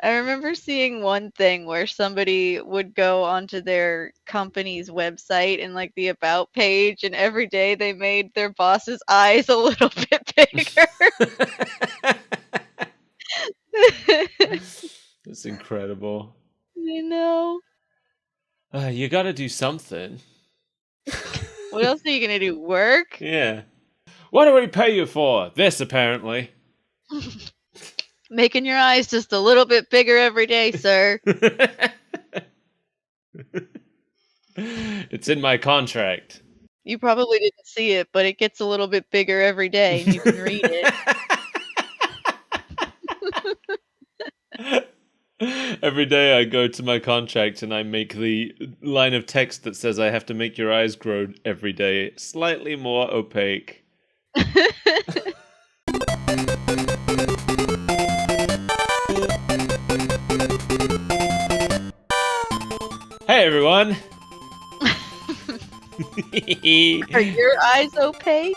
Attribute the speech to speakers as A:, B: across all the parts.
A: I remember seeing one thing where somebody would go onto their company's website and like the about page, and every day they made their boss's eyes a little bit bigger.
B: That's incredible.
A: You know?
B: You gotta do something.
A: What else are you gonna do? Work?
B: Yeah. What do we pay you for? This, apparently.
A: Making your eyes just a little bit bigger every day, sir.
B: It's in my contract.
A: You probably didn't see it, but it gets a little bit bigger every day, and you can read it.
B: Every day I go to my contract and I make the line of text that says I have to make your eyes grow every day slightly more opaque. Hey everyone!
A: Are your eyes opaque?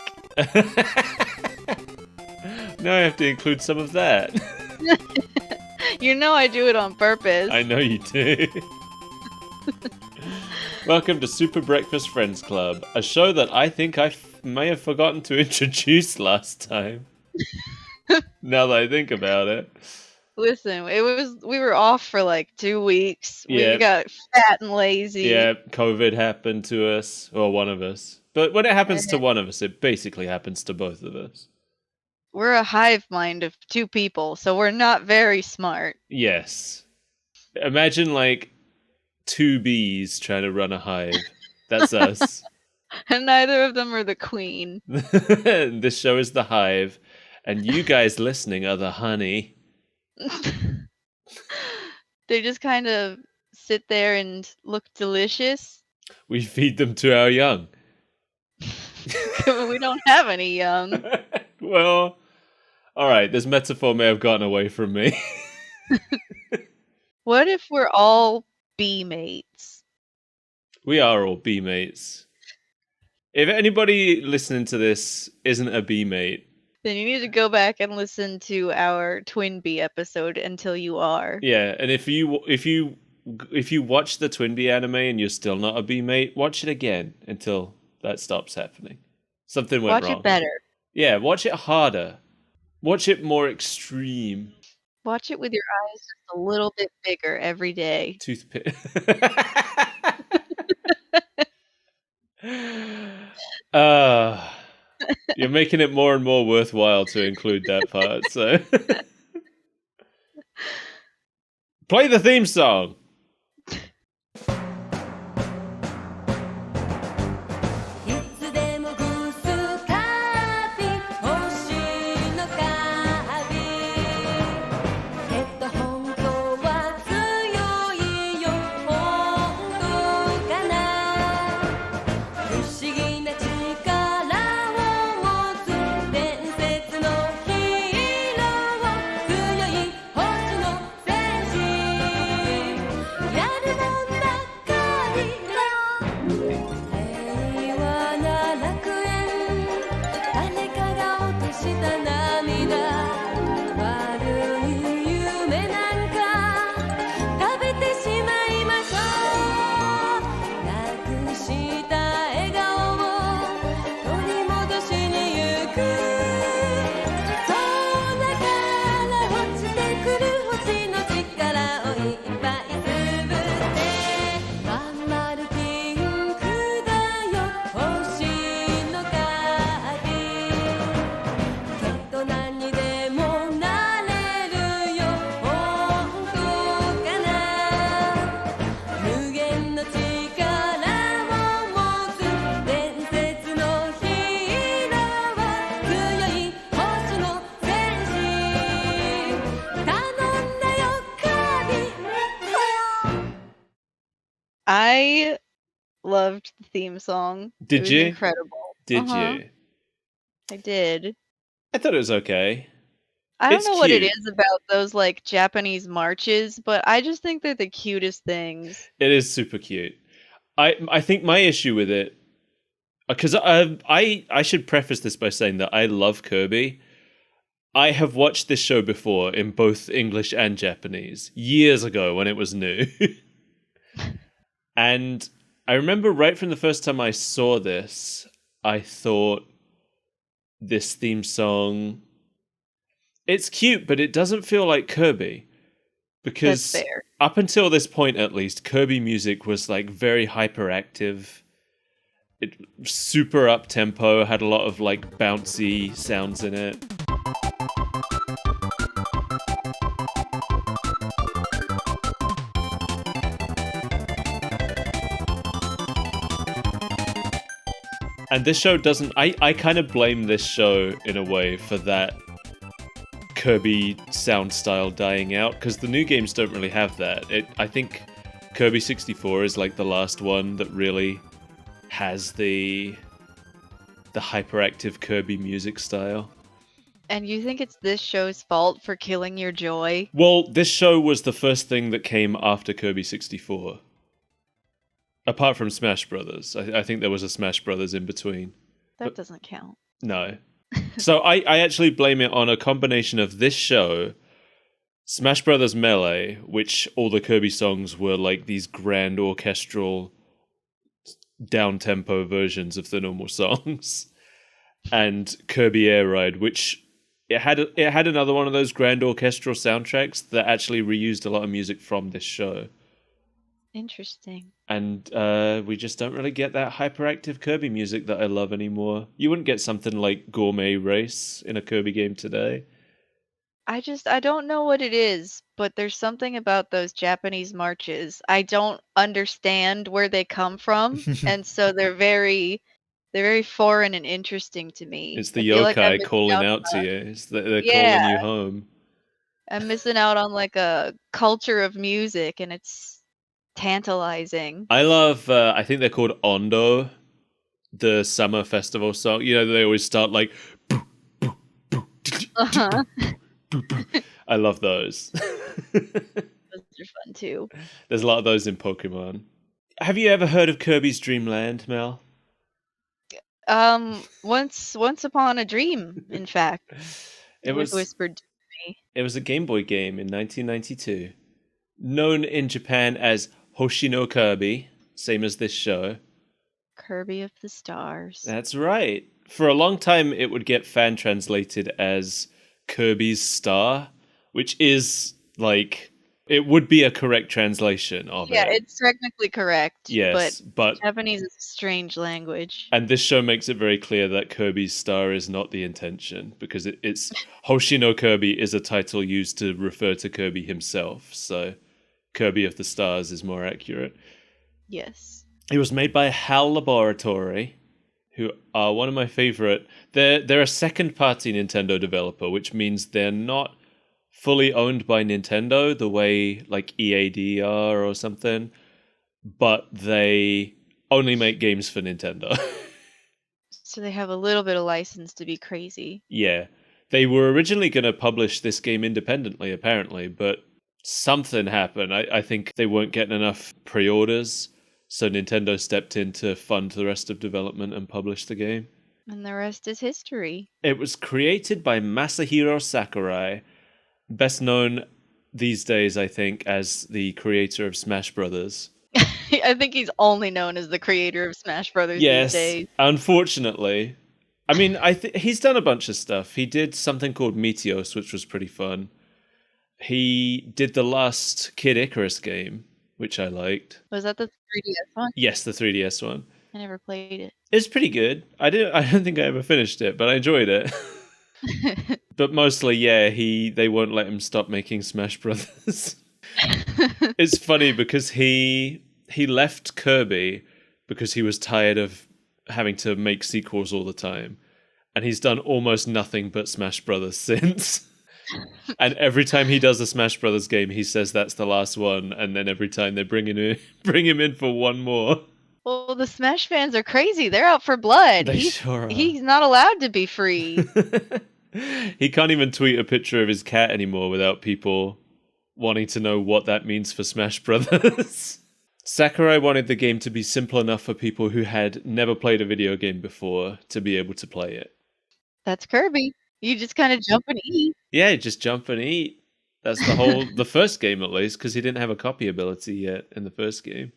B: Now I have to include some of that.
A: You know I do it on purpose.
B: I know you do. Welcome to Super Breakfast Friends Club, a show that I think I may have forgotten to introduce last time. Now that I think about it.
A: Listen, we were off for like 2 weeks.
B: Yeah.
A: We got fat and lazy.
B: Yeah, COVID happened to us, or one of us. But when it happens to one of us, it basically happens to both of us.
A: We're a hive mind of 2 people, so we're not very smart.
B: Yes. Imagine like 2 bees trying to run a hive. That's us.
A: And neither of them are the queen.
B: This show is the hive, and you guys listening are the honey.
A: They just kind of sit there and look delicious.
B: We feed them to our young.
A: We don't have any young.
B: Well, alright, this metaphor may have gotten away from me.
A: What if we're all bee mates?
B: We are all bee mates. If anybody listening to this isn't a bee mate,
A: then you need to go back and listen to our Twin Bee episode until you are.
B: Yeah, and if you watch the Twin Bee anime and you're still not a bee mate, watch it again until that stops happening. Something went wrong.
A: Watch it better.
B: Yeah, watch it harder. Watch it more extreme.
A: Watch it with your eyes just a little bit bigger every day.
B: Toothpick. You're making it more and more worthwhile to include that part, so play the theme song.
A: I loved the theme song.
B: Did you?
A: Incredible.
B: Did you?
A: I did.
B: I thought it was okay.
A: I don't know what it is about those like Japanese marches, but I just think they're the cutest things.
B: It is super cute. I think my issue with it, because I should preface this by saying that I love Kirby. I have watched this show before in both English and Japanese, years ago when it was new. And I remember right from the first time I saw this, I thought this theme song, it's cute, but it doesn't feel like Kirby.
A: That's
B: Because
A: fair.
B: up until this point, at least, Kirby music was like very hyperactive. It super up tempo, had a lot of like bouncy sounds in it. And this show doesn't. I kind of blame this show in a way for that Kirby sound style dying out, because the new games don't really have that. I think Kirby 64 is like the last one that really has the hyperactive Kirby music style.
A: And you think it's this show's fault for killing your joy?
B: Well, this show was the first thing that came after Kirby 64. Apart from Smash Brothers. I think there was a Smash Brothers in between.
A: That doesn't count.
B: No. So I actually blame it on a combination of this show, Smash Brothers Melee, which all the Kirby songs were like these grand orchestral down-tempo versions of the normal songs, and Kirby Air Ride, which it had another one of those grand orchestral soundtracks that actually reused a lot of music from this show.
A: Interesting.
B: And we just don't really get that hyperactive Kirby music that I love anymore. You wouldn't get something like Gourmet Race in a Kirby game today.
A: I don't know what it is, but there's something about those Japanese marches. I don't understand where they come from, and so they're very foreign and interesting to me.
B: It's
A: I
B: the
A: feel like I'm
B: yokai
A: missing
B: calling
A: out
B: out to
A: on
B: you. They're
A: yeah,
B: calling you home.
A: I'm missing out on like a culture of music, and it's tantalizing.
B: I love, I think they're called Ondo, the summer festival song. You know, they always start like...
A: Uh-huh.
B: I love those.
A: Those are fun too.
B: There's a lot of those in Pokemon. Have you ever heard of Kirby's Dream Land, Mel?
A: Once upon a dream, in fact,
B: It
A: it was
B: was
A: whispered to me.
B: it was a Game Boy game in 1992, known in Japan as Hoshino Kirby, same as this show.
A: Kirby of the Stars.
B: That's right. For a long time, it would get fan translated as Kirby's Star, which is like, it would be a correct translation of
A: Yeah,
B: it.
A: it's technically correct,
B: Yes, but
A: Japanese is a strange language.
B: and this show makes it very clear that Kirby's Star is not the intention, because it's Hoshino Kirby is a title used to refer to Kirby himself. So Kirby of the Stars is more accurate.
A: Yes.
B: It was made by HAL Laboratory, who are one of my favorite. They're a second-party Nintendo developer, which means they're not fully owned by Nintendo the way like EAD are or something, but they only make games for Nintendo.
A: So they have a little bit of license to be crazy.
B: Yeah. They were originally going to publish this game independently, apparently, but something happened. I think they weren't getting enough pre-orders, so Nintendo stepped in to fund the rest of development and publish the game.
A: And the rest is history.
B: It was created by Masahiro Sakurai, best known these days, I think, as the creator of Smash Brothers.
A: I think he's only known as the creator of Smash Brothers
B: Yes,
A: these days.
B: unfortunately. I mean, he's done a bunch of stuff. He did something called Meteos, which was pretty fun. He did the last Kid Icarus game, which I liked.
A: Was that the 3DS one?
B: Yes, the 3DS one.
A: I never played it.
B: It's pretty good. I don't think I ever finished it, but I enjoyed it. But mostly, yeah, they won't let him stop making Smash Brothers. It's funny because he left Kirby because he was tired of having to make sequels all the time. And he's done almost nothing but Smash Brothers since. And every time he does a Smash Brothers game, he says that's the last one, and then every time they bring him in for one more.
A: Well, the Smash fans are crazy. They're out for blood.
B: They sure are.
A: He's not allowed to be free.
B: He can't even tweet a picture of his cat anymore without people wanting to know what that means for Smash Brothers. Sakurai wanted the game to be simple enough for people who had never played a video game before to be able to play it.
A: That's Kirby. You just kinda jump and eat.
B: Yeah, just jump and eat. That's the first game at least, because he didn't have a copy ability yet in the first game.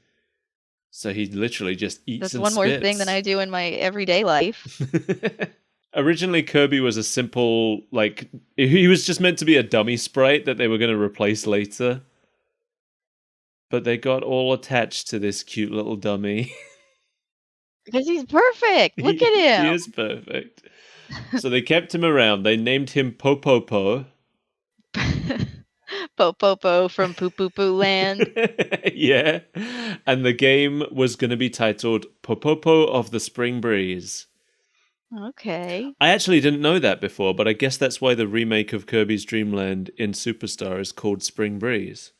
B: So he literally just eats
A: That's
B: and
A: one more thing than
B: spits.
A: I do in my everyday life.
B: Originally, Kirby was a simple, like, he was just meant to be a dummy sprite that they were going to replace later. But they got all attached to this cute little dummy.
A: Because he's perfect! Look
B: He
A: at
B: is perfect. So they kept him around. They named him Pupupu.
A: him! Popopo from Pupupu Land.
B: Yeah. And the game was going to be titled Pupupu of the Spring Breeze.
A: Okay.
B: I actually didn't know that before, but I guess that's why the remake of Kirby's Dream Land in Superstar is called Spring Breeze.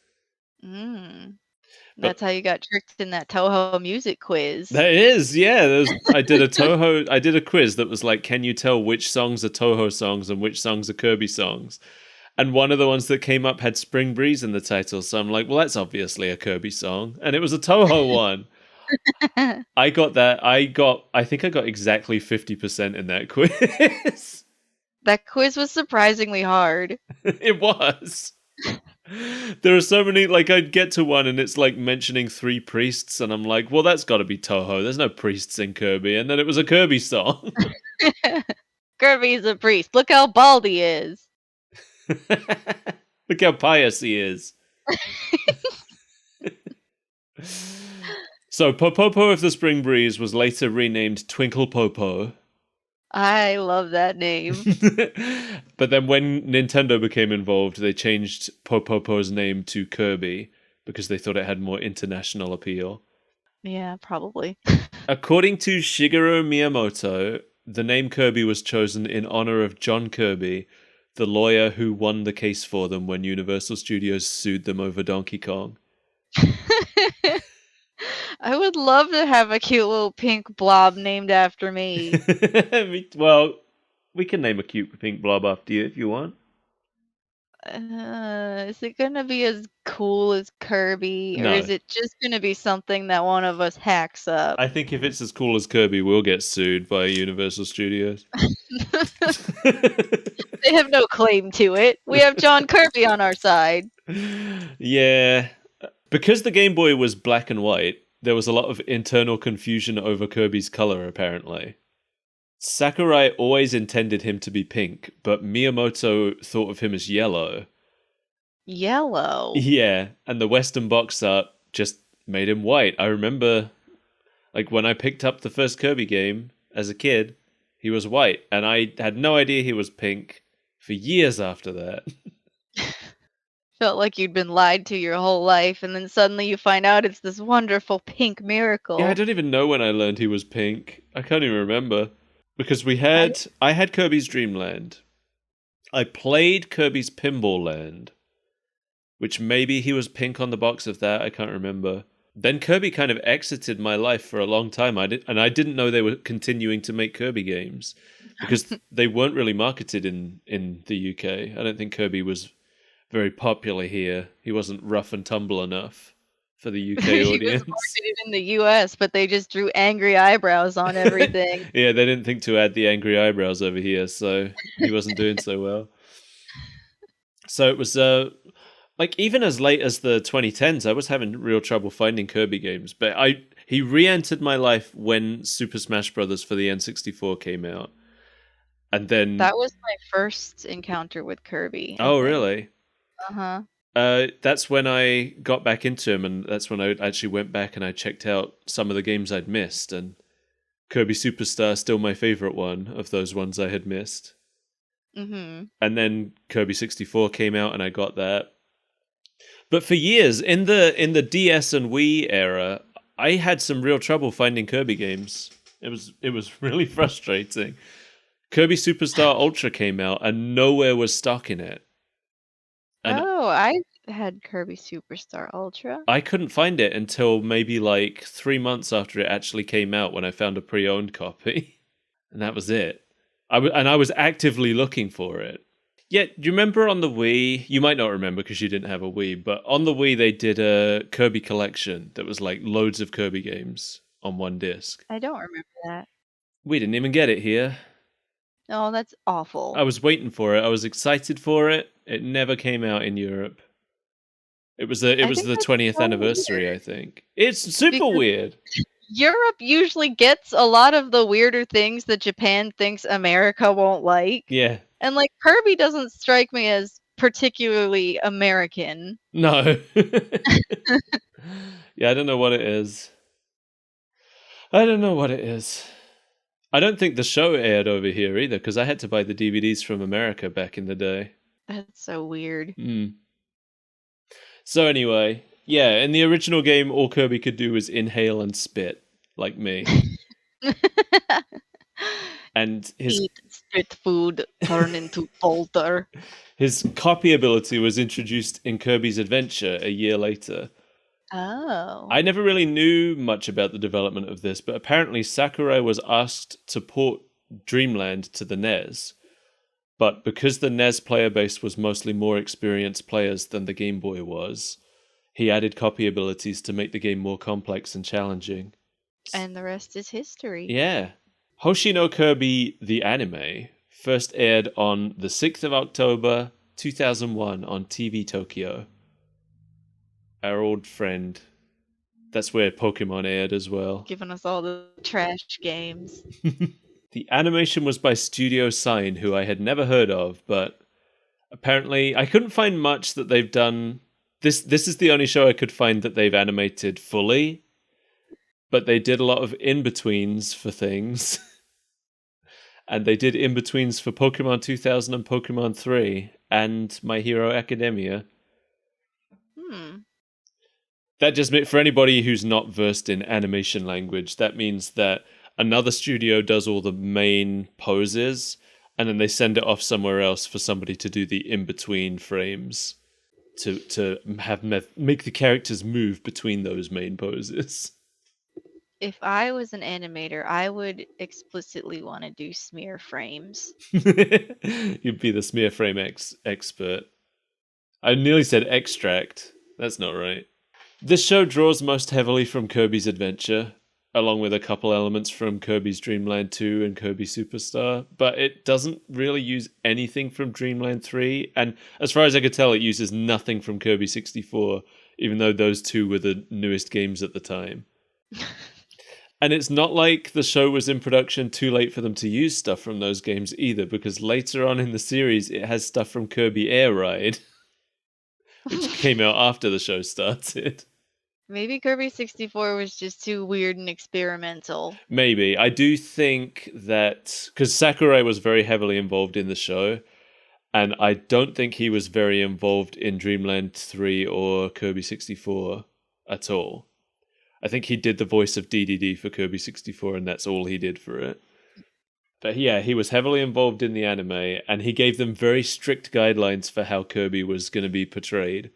A: Mm.
B: But
A: That's how you got tricked in that Toho music quiz.
B: that is, yeah. I did a quiz that was like, can you tell which songs are Toho songs and which songs are Kirby songs? And one of the ones that came up had Spring Breeze in the title, so I'm like, well, that's obviously a Kirby song, and it was a Toho one. I got that. I think I got exactly 50% in that quiz.
A: That quiz was surprisingly hard.
B: It was. There are so many, like, I'd get to one and it's like mentioning 3 priests, and I'm like, well, that's got to be Toho. There's no priests in Kirby. And then it was a Kirby song.
A: Kirby's a priest. Look how bald he is.
B: Look how pious he is. So, Popopo of the Spring Breeze was later renamed Twinkle Popo.
A: I love that name.
B: But then when Nintendo became involved, they changed Popopo's name to Kirby because they thought it had more international appeal.
A: Yeah, probably.
B: According to Shigeru Miyamoto, the name Kirby was chosen in honor of John Kirby, the lawyer who won the case for them when Universal Studios sued them over Donkey Kong.
A: I would love to have a cute little pink blob named after me.
B: Well, we can name a cute pink blob after you if you want.
A: Is it gonna be as cool as Kirby, or is
B: No.
A: it just gonna be something that one of us hacks up?
B: I think if it's as cool as Kirby, we'll get sued by Universal Studios.
A: They have no claim to it. We have John Kirby on our side.
B: Yeah. Because the Game Boy was black and white, there was a lot of internal confusion over Kirby's color, apparently. Sakurai always intended him to be pink, but Miyamoto thought of him as yellow.
A: Yellow.
B: Yeah, and the Western box art just made him white. I remember, like, when I picked up the first Kirby game as a kid, he was white, and I had no idea he was pink for years after that.
A: Felt like you'd been lied to your whole life, and then suddenly you find out it's this wonderful pink
B: Yeah, I
A: miracle.
B: don't even know when I learned he was pink. I can't even remember. Because
A: I
B: I had Kirby's Dream Land. I played Kirby's Pinball Land, which maybe he was pink on the box of that. I can't remember. Then Kirby kind of exited my life for a long time. I didn't know they were continuing to make Kirby games because they weren't really marketed in the UK. I don't think Kirby was very popular here. He wasn't rough and tumble enough for the UK
A: He was
B: audience.
A: marketed in the US, but they just drew angry eyebrows on everything.
B: Yeah, they didn't think to add the angry eyebrows over here, so he wasn't doing so well. So it was like even as late as the 2010s, I was having real trouble finding Kirby games. But he re-entered my life when Super Smash Bros. For the N64 came out, and then
A: That was my first encounter with Kirby, I
B: oh
A: think.
B: really?
A: Uh-huh.
B: That's when I got back into him, and that's when I actually went back and I checked out some of the games I'd missed, and Kirby Superstar still my favorite one of those ones I had missed.
A: Mhm.
B: And then Kirby 64 came out and I got that. But for years in the DS and Wii era, I had some real trouble finding Kirby games. It was really frustrating. Kirby Superstar Ultra came out and nowhere was stock in it. And
A: Oh, I had Kirby Superstar Ultra.
B: I couldn't find it until maybe like 3 months after it actually came out when I found a pre-owned copy. And that was it. I was actively looking for it. Yeah, do you remember on the Wii? You might not remember because you didn't have a Wii, but on the Wii they did a Kirby collection that was like loads of Kirby games on one disc.
A: I don't remember that.
B: We didn't even get it here.
A: Oh, that's
B: I
A: awful.
B: was waiting for it. I was excited for it. It never came out in Europe. It
A: I
B: was
A: think
B: the
A: that's
B: 20th
A: so
B: anniversary,
A: weird
B: I think. It's super
A: because
B: weird.
A: Europe usually gets a lot of the weirder things that Japan thinks America won't like.
B: Yeah.
A: And like Kirby doesn't strike me as particularly American.
B: No. Yeah, I don't know what it is. I don't know what it is. I don't think the show aired over here either, because I had to buy the DVDs from America back in the day.
A: That's so weird.
B: Mm. So anyway, yeah, in the original game, all Kirby could do was inhale and spit, like me. And
A: Eat street food, turn into Bolter.
B: his copy ability was introduced in Kirby's Adventure a year later.
A: Oh.
B: I never really knew much about the development of this, but apparently Sakurai was asked to port Dreamland to the NES. But because the NES player base was mostly more experienced players than the Game Boy was, he added copy abilities to make the game more complex and challenging.
A: And the rest is history.
B: Yeah. Hoshi no Kirby, the anime, first aired on the 6th of October 2001 on TV Tokyo. Our old friend. That's where Pokemon aired as well.
A: Giving us all the trash games.
B: The animation was by Studio Sign, who I had never heard of, but apparently I couldn't find much that they've done. This is the only show I could find that they've animated fully, but they did a lot of in-betweens for things. And they did in-betweens for Pokemon 2000 and Pokemon 3 and My Hero Academia.
A: Hmm.
B: That just meant for anybody who's not versed in animation language, that means that another studio does all the main poses and then they send it off somewhere else for somebody to do the in-between frames to make the characters move between those main poses.
A: If I was an animator, I would explicitly want to do smear frames.
B: You'd be the smear frame expert. I nearly said extract. That's not right. This show draws most heavily from Kirby's Adventure, along with a couple elements from Kirby's Dream Land 2 and Kirby Superstar, but it doesn't really use anything from Dream Land 3, and as far as I could tell, it uses nothing from Kirby 64, even though those two were the newest games at the time. And it's not like the show was in production too late for them to use stuff from those games either, because later on in the series, it has stuff from Kirby Air Ride, which came out after the show started.
A: Maybe Kirby 64 was just too weird and experimental.
B: Maybe. I do think that because Sakurai was very heavily involved in the show, and I don't think he was very involved in Dreamland 3 or Kirby 64 at all. I think he did the voice of Dedede for Kirby 64, and that's all he did for it. But yeah, he was heavily involved in the anime, and he gave them very strict guidelines for how Kirby was going to be portrayed.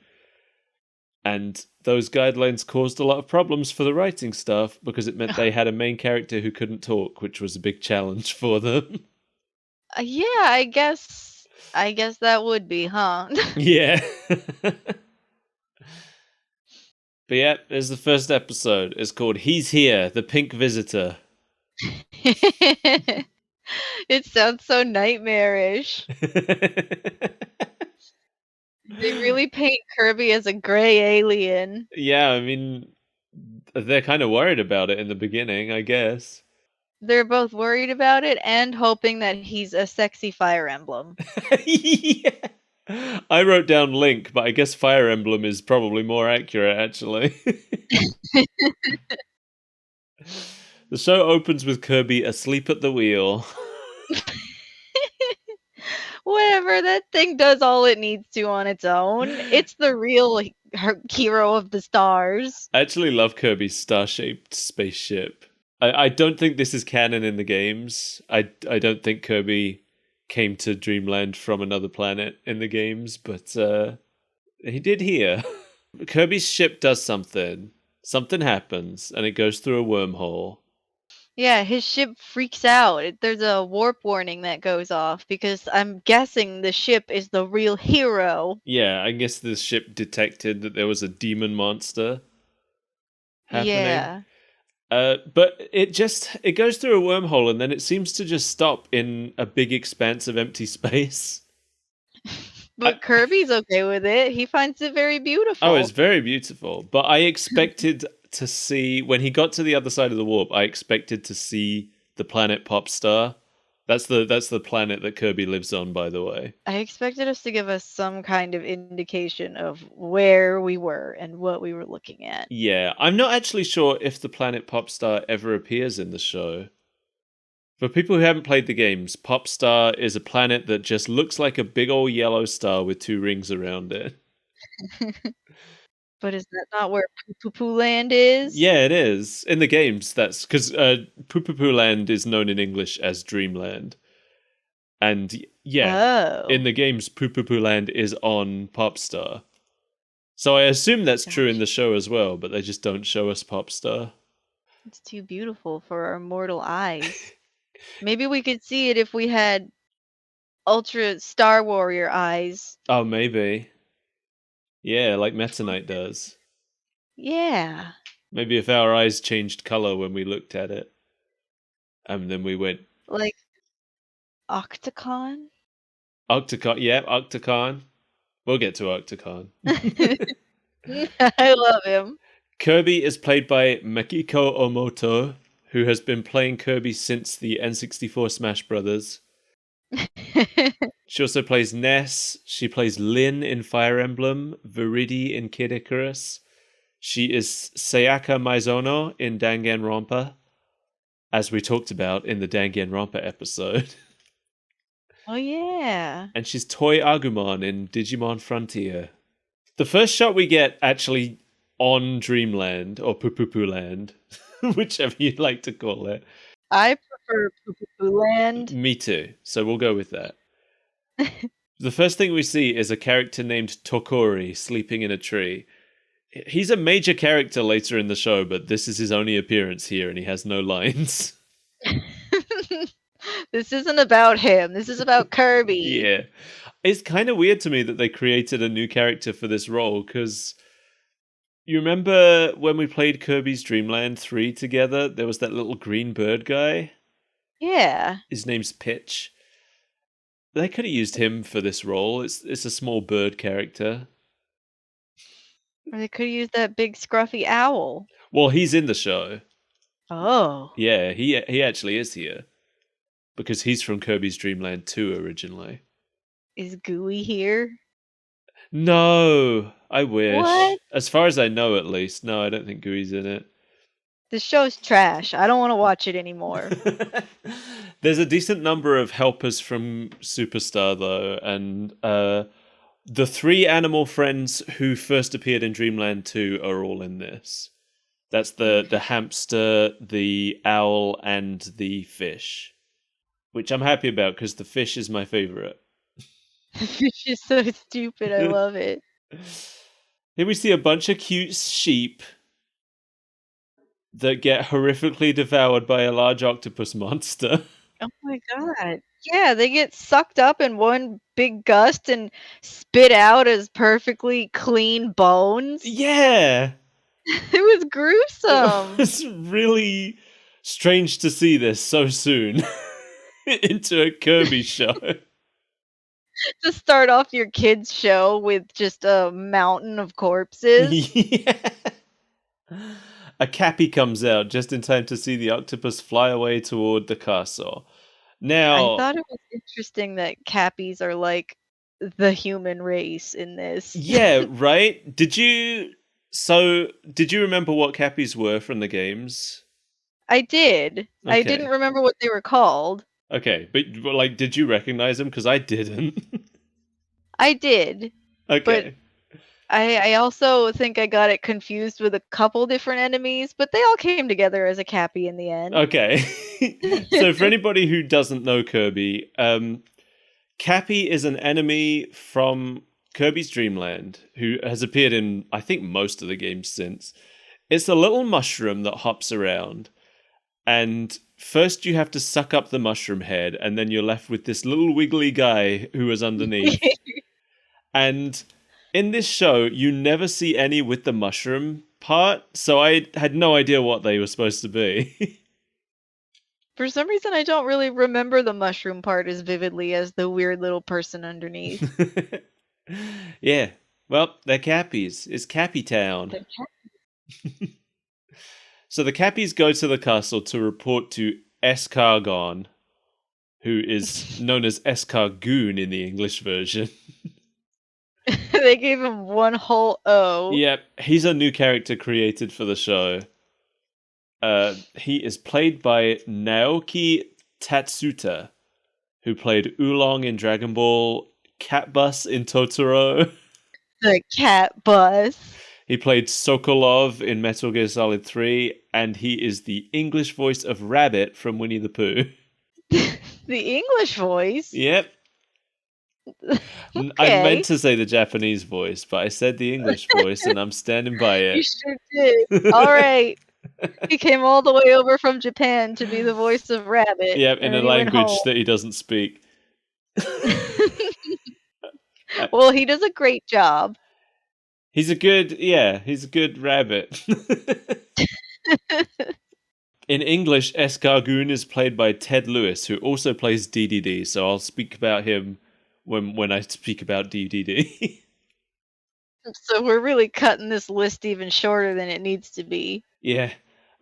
B: And those guidelines caused a lot of problems for the writing staff because it meant they had a main character who couldn't talk, which was a big challenge for them.
A: Yeah, I guess that would be, huh?
B: Yeah. But yeah, there's the first episode. It's called He's Here, the Pink Visitor.
A: It sounds so nightmarish. They really paint Kirby as a gray alien.
B: Yeah, I mean, they're kind of worried about it in the beginning, I guess.
A: They're both worried about it and hoping that he's a sexy Fire Emblem.
B: Yeah. I wrote down Link, but I guess Fire Emblem is probably more accurate, actually. The show opens with Kirby asleep at the wheel.
A: Whatever, that thing does all it needs to on its own. It's the real hero of the stars.
B: I actually love Kirby's star-shaped spaceship. I don't think this is canon in the games. I don't think Kirby came to Dreamland from another planet in the games, but he did here. Kirby's ship does something. Something happens, and it goes through a wormhole.
A: Yeah, his ship freaks out. There's a warp warning that goes off because I'm guessing the ship is the real hero.
B: Yeah, I guess the ship detected that there was a demon monster happening.
A: Yeah.
B: But it goes through a wormhole and then it seems to just stop in a big expanse of empty space.
A: But Kirby's okay with it. He finds it very
B: Oh, it's
A: beautiful.
B: very beautiful. But I expected to see when he got to the other side of the warp. I expected to see the planet Popstar. That's the planet that Kirby lives on, by the way.
A: I expected us to give us some kind of indication of where we were and what we were looking at.
B: Yeah, I'm not actually sure if the planet Popstar ever appears in the show. For people who haven't played the games, Popstar is a planet that just looks like a big old yellow star with two rings around it.
A: But is that not where Pupupu Land is?
B: Yeah, it is. In the games, that's because Pupupu Land is known in English as Dreamland. And yeah, in
A: Oh,
B: the games, Pupupu Land is on Popstar. So I assume that's true in
A: gosh,
B: the show as well, but they just don't show us Popstar.
A: it's too beautiful for our mortal eyes. Maybe we could see it if we had Ultra Star Warrior eyes.
B: Oh, maybe. Yeah, like Meta Knight does.
A: Yeah,
B: Maybe if our eyes changed color when we looked at it, and then we went
A: like Octocon.
B: Octocon. Yeah, Octocon. We'll get to Octocon.
A: I love him.
B: Kirby is played by Makiko Omoto, who has been playing Kirby since the N64 Smash Brothers. She also plays Ness. She plays Lyn in Fire Emblem, Viridi in Kid Icarus. She is Sayaka Maizono in Danganronpa, as we talked about in the Danganronpa episode.
A: Oh yeah.
B: And she's Toy Agumon in Digimon Frontier. The first shot we get actually on Dreamland or Pupupu Land, whichever you'd like to call it.
A: I prefer Pupupu Land.
B: Me too. So we'll go with that. The first thing we see is a character named Tokori sleeping in a tree. He's a major character later in the show, but this is his only appearance here and he has no lines.
A: This isn't about him. This is about Kirby.
B: Yeah. It's kind of weird to me that they created a new character for this role because you remember when we played Kirby's Dream Land 3 together, there was that little green bird guy?
A: Yeah.
B: His name's Pitch. They could have used him for this role. It's a small bird character.
A: Or they could use that big scruffy owl.
B: Well, he's in the show.
A: Oh.
B: Yeah, he actually is here because he's from Kirby's Dream Land 2 originally.
A: Is Gooey here?
B: No, I wish.
A: What?
B: As far as I know, at least. No, I don't think Gooey's in it.
A: This show's trash. I don't want to watch it anymore.
B: There's a decent number of helpers from Superstar, though, and the three animal friends who first appeared in Dreamland 2 are all in this. That's the hamster, the owl, and the fish. Which I'm happy about, because the fish is my favorite.
A: The fish is so stupid. I love it.
B: Here we see a bunch of cute sheep that get horrifically devoured by a large octopus monster.
A: Oh my god. Yeah, they get sucked up in one big gust and spit out as perfectly clean bones.
B: Yeah!
A: It was gruesome.
B: It was really strange to see this so soon into a Kirby show.
A: To start off your kids' show with just a mountain of corpses.
B: Yeah. A Cappy comes out just in time to see the octopus fly away toward the castle.
A: I
B: Now,
A: thought it was interesting that Cappies are like the human race in this.
B: yeah, right? Did you remember what Cappies were from the games?
A: I did. I didn't
B: Okay.
A: remember what they were called.
B: Okay, but like, did you recognize them? Because I didn't.
A: I did, but
B: Okay.
A: I also think I got it confused with a couple different enemies, but they all came together as a Cappy in the end.
B: Okay. So for anybody who doesn't know Kirby, Cappy is an enemy from Kirby's Dream Land who has appeared in, I think, most of the games since. It's a little mushroom that hops around, and first you have to suck up the mushroom head, and then you're left with this little wiggly guy who is underneath. And In this show, you never see any with the mushroom part, so I had no idea what they were supposed to be.
A: For some reason, I don't really remember the mushroom part as vividly as the weird little person underneath.
B: Yeah. Well, they're Cappies. It's Cappy Town.
A: The
B: So the Cappies go to the castle to report to Escargon, who is known as Escargoon in the English version.
A: They gave him one whole O.
B: Yep, he's a new character created for the show. He is played by Naoki Tatsuta, who played Oolong in Dragon Ball, Cat Bus in Totoro.
A: The cat bus.
B: He played Sokolov in Metal Gear Solid 3, and he is the English voice of Rabbit from Winnie the Pooh.
A: The English voice?
B: Yep.
A: Okay.
B: I meant to say the Japanese voice, but I said the English voice, and I'm standing by it.
A: You sure did. All right. He came all the way over from Japan to be the voice of Rabbit.
B: Yep, in a
A: he went
B: language
A: home.
B: that he doesn't speak.
A: Well, he does a great job.
B: He's a good rabbit. In English, Escargoon is played by Ted Lewis, who also plays Dedede, so I'll speak about him when I speak about Dedede.
A: So we're really cutting this list even shorter than it needs to be.
B: Yeah.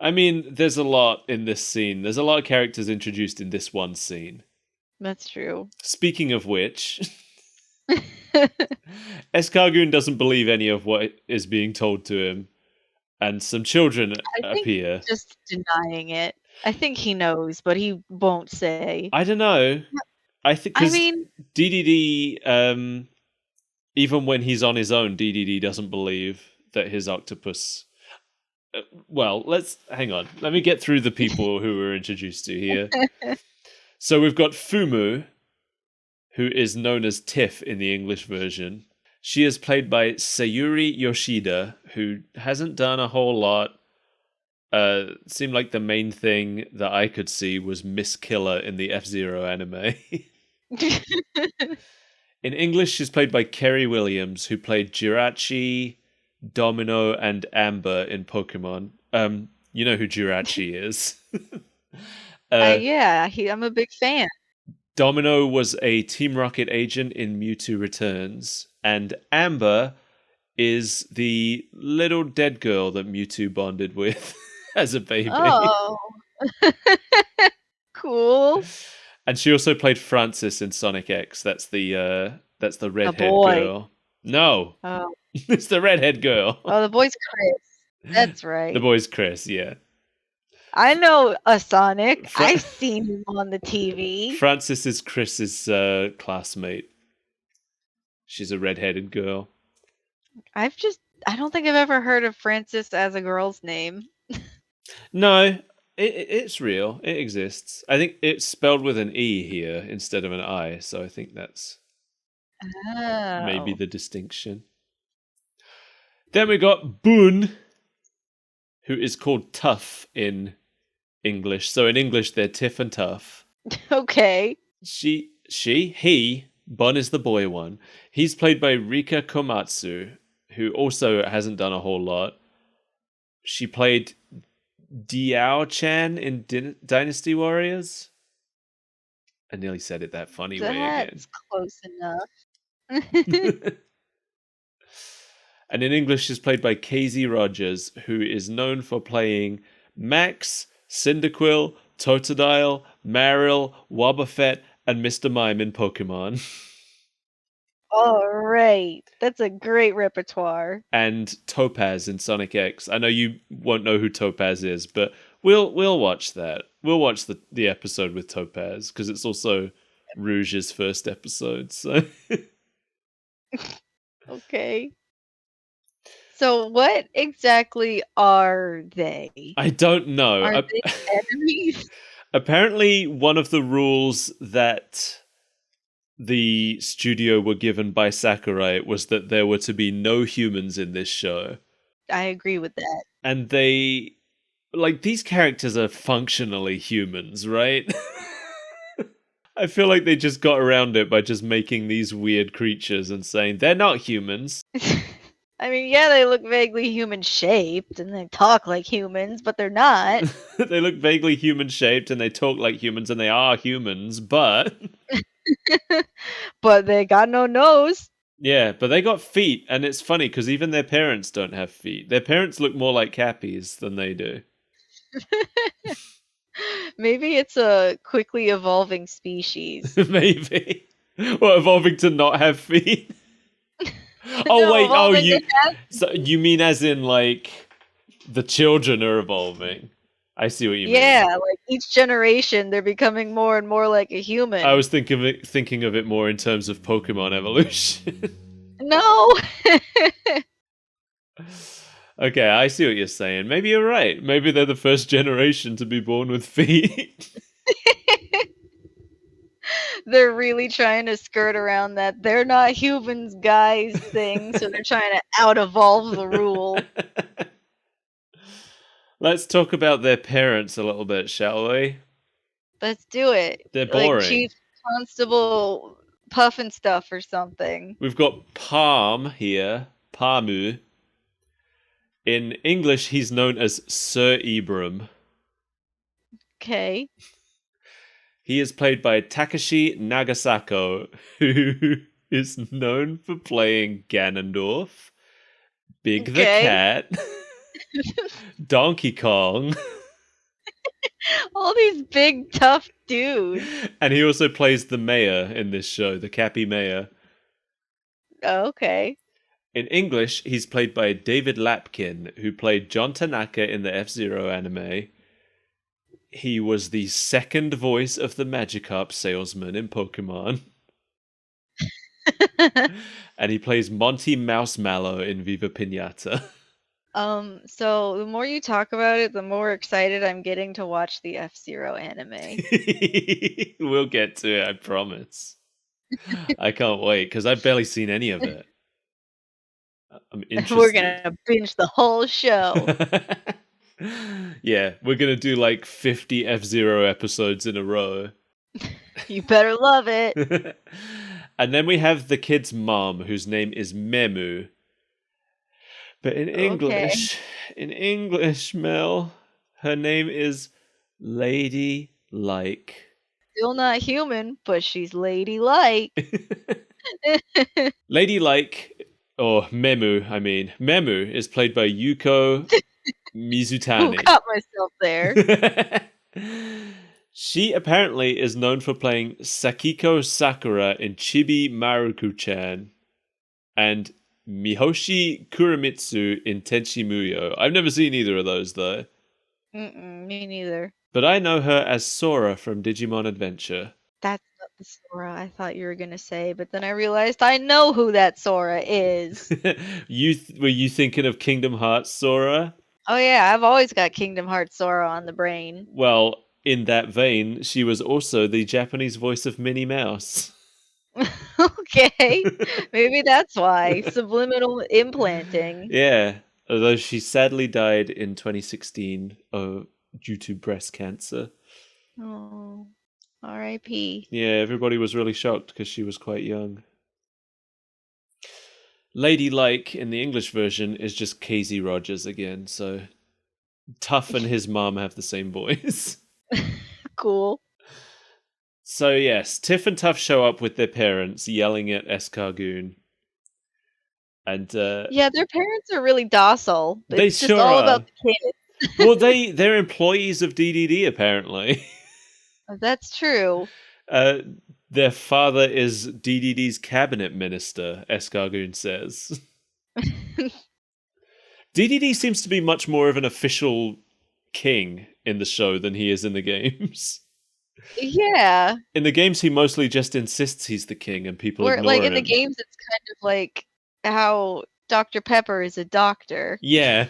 B: I mean, there's a lot in this scene. There's a lot of characters introduced in this one scene.
A: That's true.
B: Speaking of which, Escargoon doesn't believe any of what is being told to him, and some children appear.
A: Just denying it. I think he knows, but he won't say.
B: I don't know. I think because
A: mean,
B: Dedede, even when he's on his own, Dedede doesn't believe that his octopus. Well, let's hang on. Let me get through the people who we're introduced to here. So we've got Fumu, who is known as Tiff in the English version. She is played by Sayuri Yoshida, who hasn't done a whole lot. Seemed like the main thing that I could see was Miss Killer in the F-Zero anime. In English, she's played by Kerry Williams, who played Jirachi, Domino, and Amber in Pokemon. You know who Jirachi is.
A: yeah, I'm a big fan.
B: Domino was a Team Rocket agent in Mewtwo Returns, and Amber is the little dead girl that Mewtwo bonded with as a baby.
A: Oh. Cool.
B: And she also played Francis in Sonic X. That's the redhead girl. No.
A: Oh.
B: It's the redhead girl.
A: Oh, the boy's Chris. That's right.
B: The boy's Chris, yeah.
A: I know a Sonic. I've seen him on the TV.
B: Francis is Chris's classmate. She's a redheaded girl.
A: I don't think I've ever heard of Francis as a girl's name.
B: No, it's real. It exists. I think it's spelled with an E here instead of an I, so I think that's maybe the distinction. Then we got Boone, who is called Tough in English. So in English, they're Tiff and Tough.
A: Okay.
B: He, Bun is the boy one. He's played by Rika Komatsu, who also hasn't done a whole lot. She played Diao-chan in Dynasty Warriors. I nearly said it that funny way again.
A: That's close enough.
B: And in English, she's played by Casey Rogers, who is known for playing Max, Cyndaquil, Totodile, Marill, Wobbuffet, and Mr. Mime in Pokemon.
A: All right. That's a great repertoire.
B: And Topaz in Sonic X. I know you won't know who Topaz is, but we'll watch that. We'll watch the episode with Topaz, because it's also Rouge's first episode. So
A: okay. So what exactly are they?
B: I don't know.
A: Are they enemies?
B: Apparently, one of the rules that the studio were given by Sakurai was that there were to be no humans in this show.
A: I agree with that.
B: And these characters are functionally humans, right? I feel like they just got around it by just making these weird creatures and saying they're not humans.
A: I mean, yeah, they look vaguely human-shaped, and they talk like humans, but they're not.
B: They look vaguely human shaped and they talk like humans and they are humans, but
A: But they got no nose.
B: yeah, but they got feet, and it's funny because even their parents don't have feet. Their parents look more like Cappies than they do.
A: Maybe it's a quickly evolving species.
B: Maybe. What, evolving to not have feet? Oh
A: No,
B: wait, oh
A: evolving to have.
B: you mean as in like the children are evolving. I see what you mean.
A: Yeah, like each generation, they're becoming more and more like a human.
B: I was thinking of it more in terms of Pokemon evolution.
A: No.
B: Okay, I see what you're saying. Maybe you're right. Maybe they're the first generation to be born with feet.
A: They're really trying to skirt around that they're not humans, guys thing, so they're trying to out-evolve the rule.
B: Let's talk about their parents a little bit, shall we?
A: Let's do it.
B: They're
A: Like
B: boring.
A: Chief Constable Puff and Stuff or something.
B: We've got Palm here, Pamu. In English, he's known as Sir Ibram.
A: Okay.
B: He is played by Takashi Nagasako, who is known for playing Ganondorf, Big the
A: Okay.
B: Cat, Donkey Kong,
A: All these big, tough dudes.
B: and he also plays the mayor in this show, the Cappy Mayor.
A: Oh, okay.
B: In English, he's played by David Lapkin, who played John Tanaka in the F-Zero anime. He was the second voice of the Magikarp salesman in Pokemon. And he plays Monty Mouse Mallow in Viva Pinata.
A: So the more you talk about it, the more excited I'm getting to watch the F-Zero anime.
B: We'll get to it, I promise. I can't wait, because I've barely seen any of it. I'm interested.
A: We're gonna binge the whole show.
B: Yeah, we're gonna do like 50 F-Zero episodes in a row.
A: You better love it.
B: And then we have the kid's mom, whose name is Memu. But in English, Mel, her name is Lady Like.
A: Still not human, but she's ladylike.
B: Lady Like, or Memu, I mean. Memu is played by Yuko Mizutani.
A: Who got myself there?
B: She apparently is known for playing Sakiko Sakura in Chibi Maruku-chan and Mihoshi Kurimitsu in Tenchi Muyo. I've never seen either of those, though.
A: Me neither.
B: But I know her as Sora from Digimon Adventure.
A: That's not the Sora I thought you were gonna say, but then I realized I know who that Sora is.
B: Were you thinking of Kingdom Hearts Sora?
A: Oh yeah, I've always got Kingdom Hearts Sora on the brain.
B: Well, in that vein, she was also the Japanese voice of Minnie Mouse.
A: Okay, maybe that's why. Subliminal implanting.
B: Yeah, although she sadly died in 2016 due to breast cancer.
A: Oh, R.I.P.
B: Yeah, everybody was really shocked because she was quite young. Lady Like in the English version is just Casey Rogers again, so Tuff and his mom have the same voice.
A: Cool.
B: So yes, Tiff and Tuff show up with their parents yelling at Escargoon. And
A: yeah, their parents are really docile.
B: They
A: It's just
B: sure
A: all
B: are.
A: about the kids.
B: Well, they're employees of DDD apparently.
A: That's true.
B: Their father is DDD's cabinet minister, Escargoon says. DDD seems to be much more of an official king in the show than he is in the games.
A: Yeah.
B: In the games, he mostly just insists he's the king and people
A: Or
B: ignore
A: like
B: him.
A: in the games, it's kind of like how Dr. Pepper is a doctor.
B: Yeah.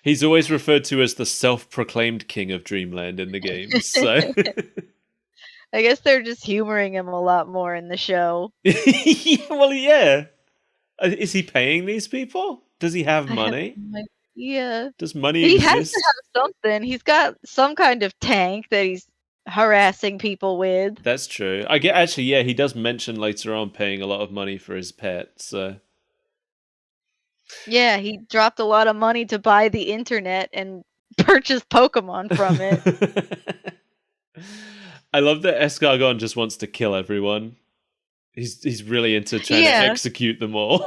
B: He's always referred to as the self-proclaimed king of Dreamland in the games, so...
A: I guess they're just humoring him a lot more in the show.
B: Well, yeah. Is he paying these people? Does he have money?
A: Yeah.
B: Does money
A: He
B: exist?
A: has to have something. He's got some kind of tank that he's harassing people with.
B: That's true. I get actually, yeah, he does mention later on paying a lot of money for his pet. So
A: Yeah, he dropped a lot of money to buy the internet and purchase Pokemon from it.
B: I love that Escargon just wants to kill everyone. He's really into trying to
A: Yeah,
B: execute them all.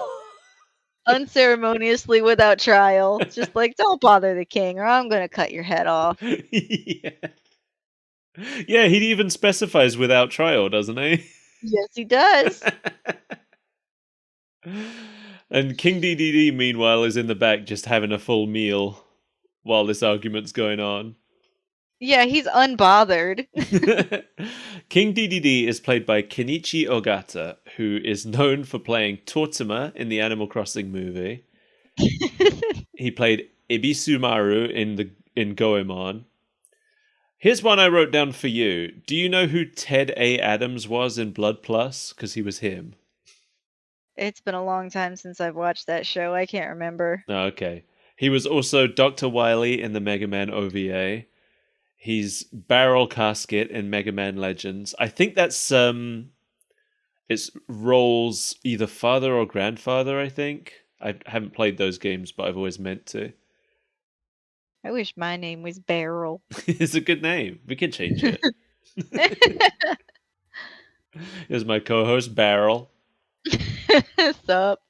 A: unceremoniously without trial. Just like, don't bother the king or I'm gonna cut your head off.
B: Yeah. Yeah, he even specifies without trial, doesn't he?
A: Yes, he does.
B: And King Dedede, meanwhile, is in the back just having a full meal while this argument's going on.
A: Yeah, he's unbothered.
B: King Dedede is played by Kenichi Ogata, who is known for playing Tortimer in the Animal Crossing movie. He played Ibisumaru in Goemon. Here's one I wrote down for you. Do you know who Ted A. Adams was in Blood Plus? Because he was him.
A: It's been a long time since I've watched that show. I can't remember.
B: Oh, okay. He was also Dr. Wily in the Mega Man OVA. He's Barrel Casket in Mega Man Legends. I think that's it's Roll's either father or grandfather, I think. I haven't played those games, but I've always meant to.
A: I wish my name was Beryl.
B: It's a good name. We can change it. Here's my co-host, Barrel.
A: Sup?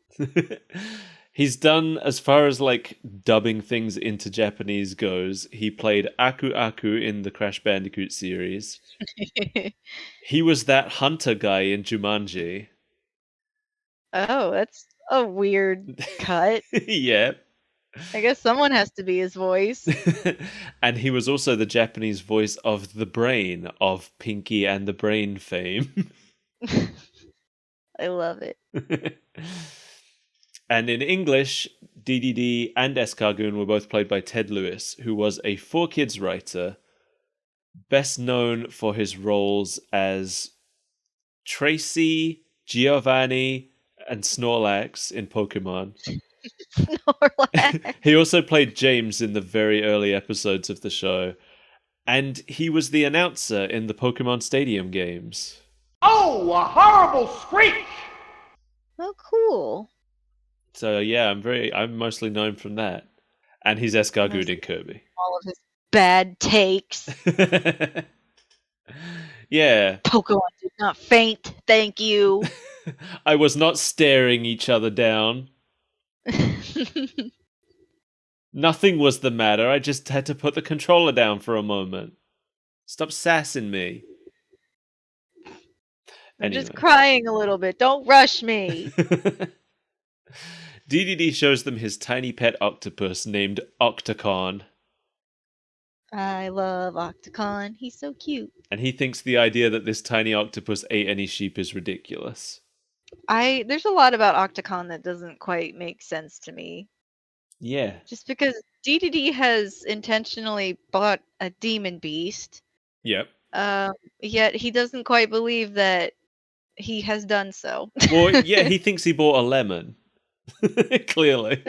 B: He's done, as far as like dubbing things into Japanese goes, he played Aku Aku in the Crash Bandicoot series. He was that hunter guy in Jumanji.
A: Oh, that's a weird cut.
B: Yeah.
A: I guess someone has to be his voice.
B: And he was also the Japanese voice of the Brain of Pinky and the Brain fame.
A: I love it.
B: And in English, DDD and Escargoon were both played by Ted Lewis, who was a 4Kids writer, best known for his roles as Tracy, Giovanni, and Snorlax in Pokemon.
A: Snorlax.
B: He also played James in the very early episodes of the show, and he was the announcer in the Pokemon Stadium games.
C: Oh, a horrible screech!
A: Oh, cool.
B: So yeah, I'm mostly known from that. And he's Escargoon in Kirby.
A: All of his bad takes.
B: Yeah.
A: Pokemon did not faint, thank you.
B: I was not staring each other down. Nothing was the matter. I just had to put the controller down for a moment. Stop sassing me.
A: I'm
B: Anyway.
A: just crying a little bit. Don't rush me.
B: DDD shows them his tiny pet octopus named Octocon.
A: I love Octocon. He's so cute.
B: And he thinks the idea that this tiny octopus ate any sheep is ridiculous.
A: There's a lot about Octocon that doesn't quite make sense to me.
B: Yeah.
A: Just because DDD has intentionally bought a demon beast.
B: Yep.
A: Yet he doesn't quite believe that he has done so.
B: Well, yeah, he thinks he bought a lemon. Clearly.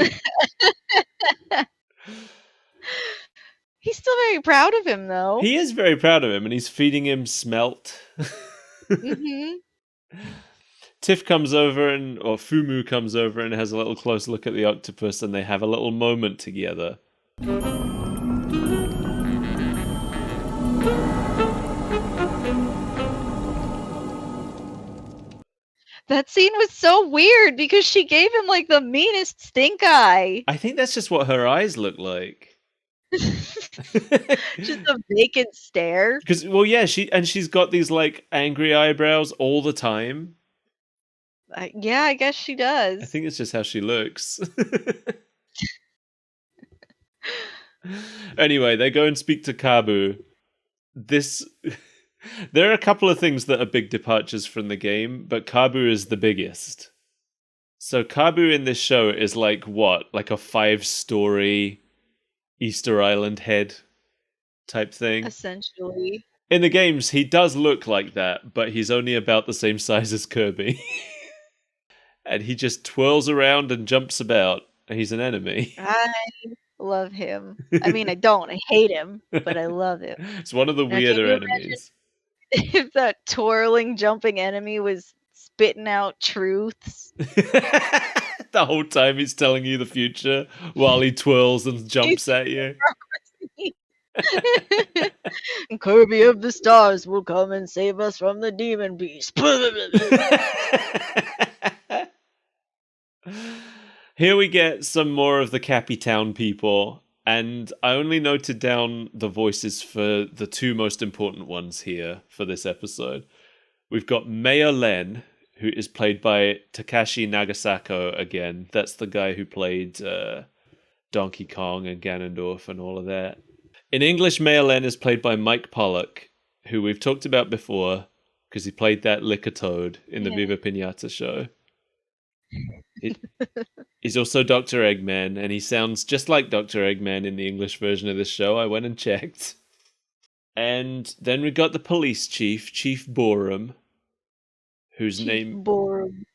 A: He's still very proud of him, though.
B: He is very proud of him, and he's feeding him smelt.
A: Mm-hmm.
B: Tiff comes over, or Fumu comes over and has a little close look at the octopus, and they have a little moment together.
A: That scene was so weird because she gave him like the meanest stink eye.
B: I think that's just what her eyes look like.
A: Just a vacant stare.
B: Because, well, yeah, she's got these like angry eyebrows all the time.
A: Yeah, I guess she does.
B: I think it's just how she looks. Anyway, they go and speak to Kabu. There are a couple of things that are big departures from the game, but Kabu is the biggest. So Kabu in this show is like what? Like a 5-story Easter Island head type thing?
A: Essentially.
B: In the games, he does look like that, but he's only about the same size as Kirby. And he just twirls around and jumps about. He's an enemy.
A: Love him. I mean, I don't. I hate him, but I love him.
B: It's one of the
A: Now, can
B: weirder
A: you imagine
B: enemies.
A: if that twirling, jumping enemy was spitting out truths?
B: The whole time he's telling you the future while he twirls and jumps at you.
A: Kirby of the stars will come and save us from the demon beast.
B: Here we get some more of the Cappy Town people, and I only noted down the voices for the two most important ones here for this episode. We've got Mayor Len, who is played by Takashi Nagasako again. That's the guy who played Donkey Kong and Ganondorf and all of that. In English, Mayor Len is played by Mike Pollock, who we've talked about before because he played that Liquor Toad in the Viva Pinata show. He's also Dr. Eggman, and he sounds just like Dr. Eggman in the English version of this show. I went and checked. And then we got the police chief, Chief Borum, whose name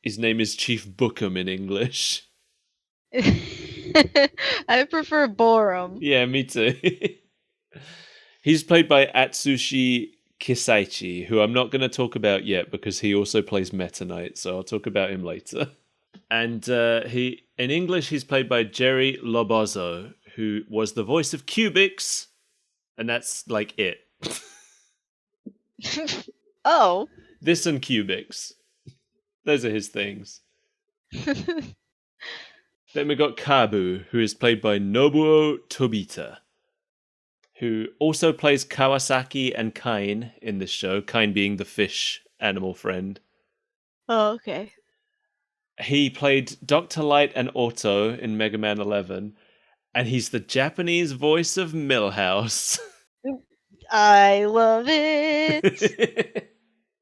B: is Chief Bookham in English.
A: I prefer Borum.
B: Yeah, me too. He's played by Atsushi Kisaichi, who I'm not going to talk about yet because he also plays Meta Knight, so I'll talk about him later. And in English, he's played by Jerry Lobozo, who was the voice of Cubix, and that's like it.
A: Oh.
B: This and Cubix. Those are his things. Then we got Kabu, who is played by Nobuo Tobita, who also plays Kawasaki and Kain in this show, Kain being the fish animal friend.
A: Oh, okay.
B: He played Dr. Light and Otto in Mega Man 11, and he's the Japanese voice of Milhouse.
A: I love it.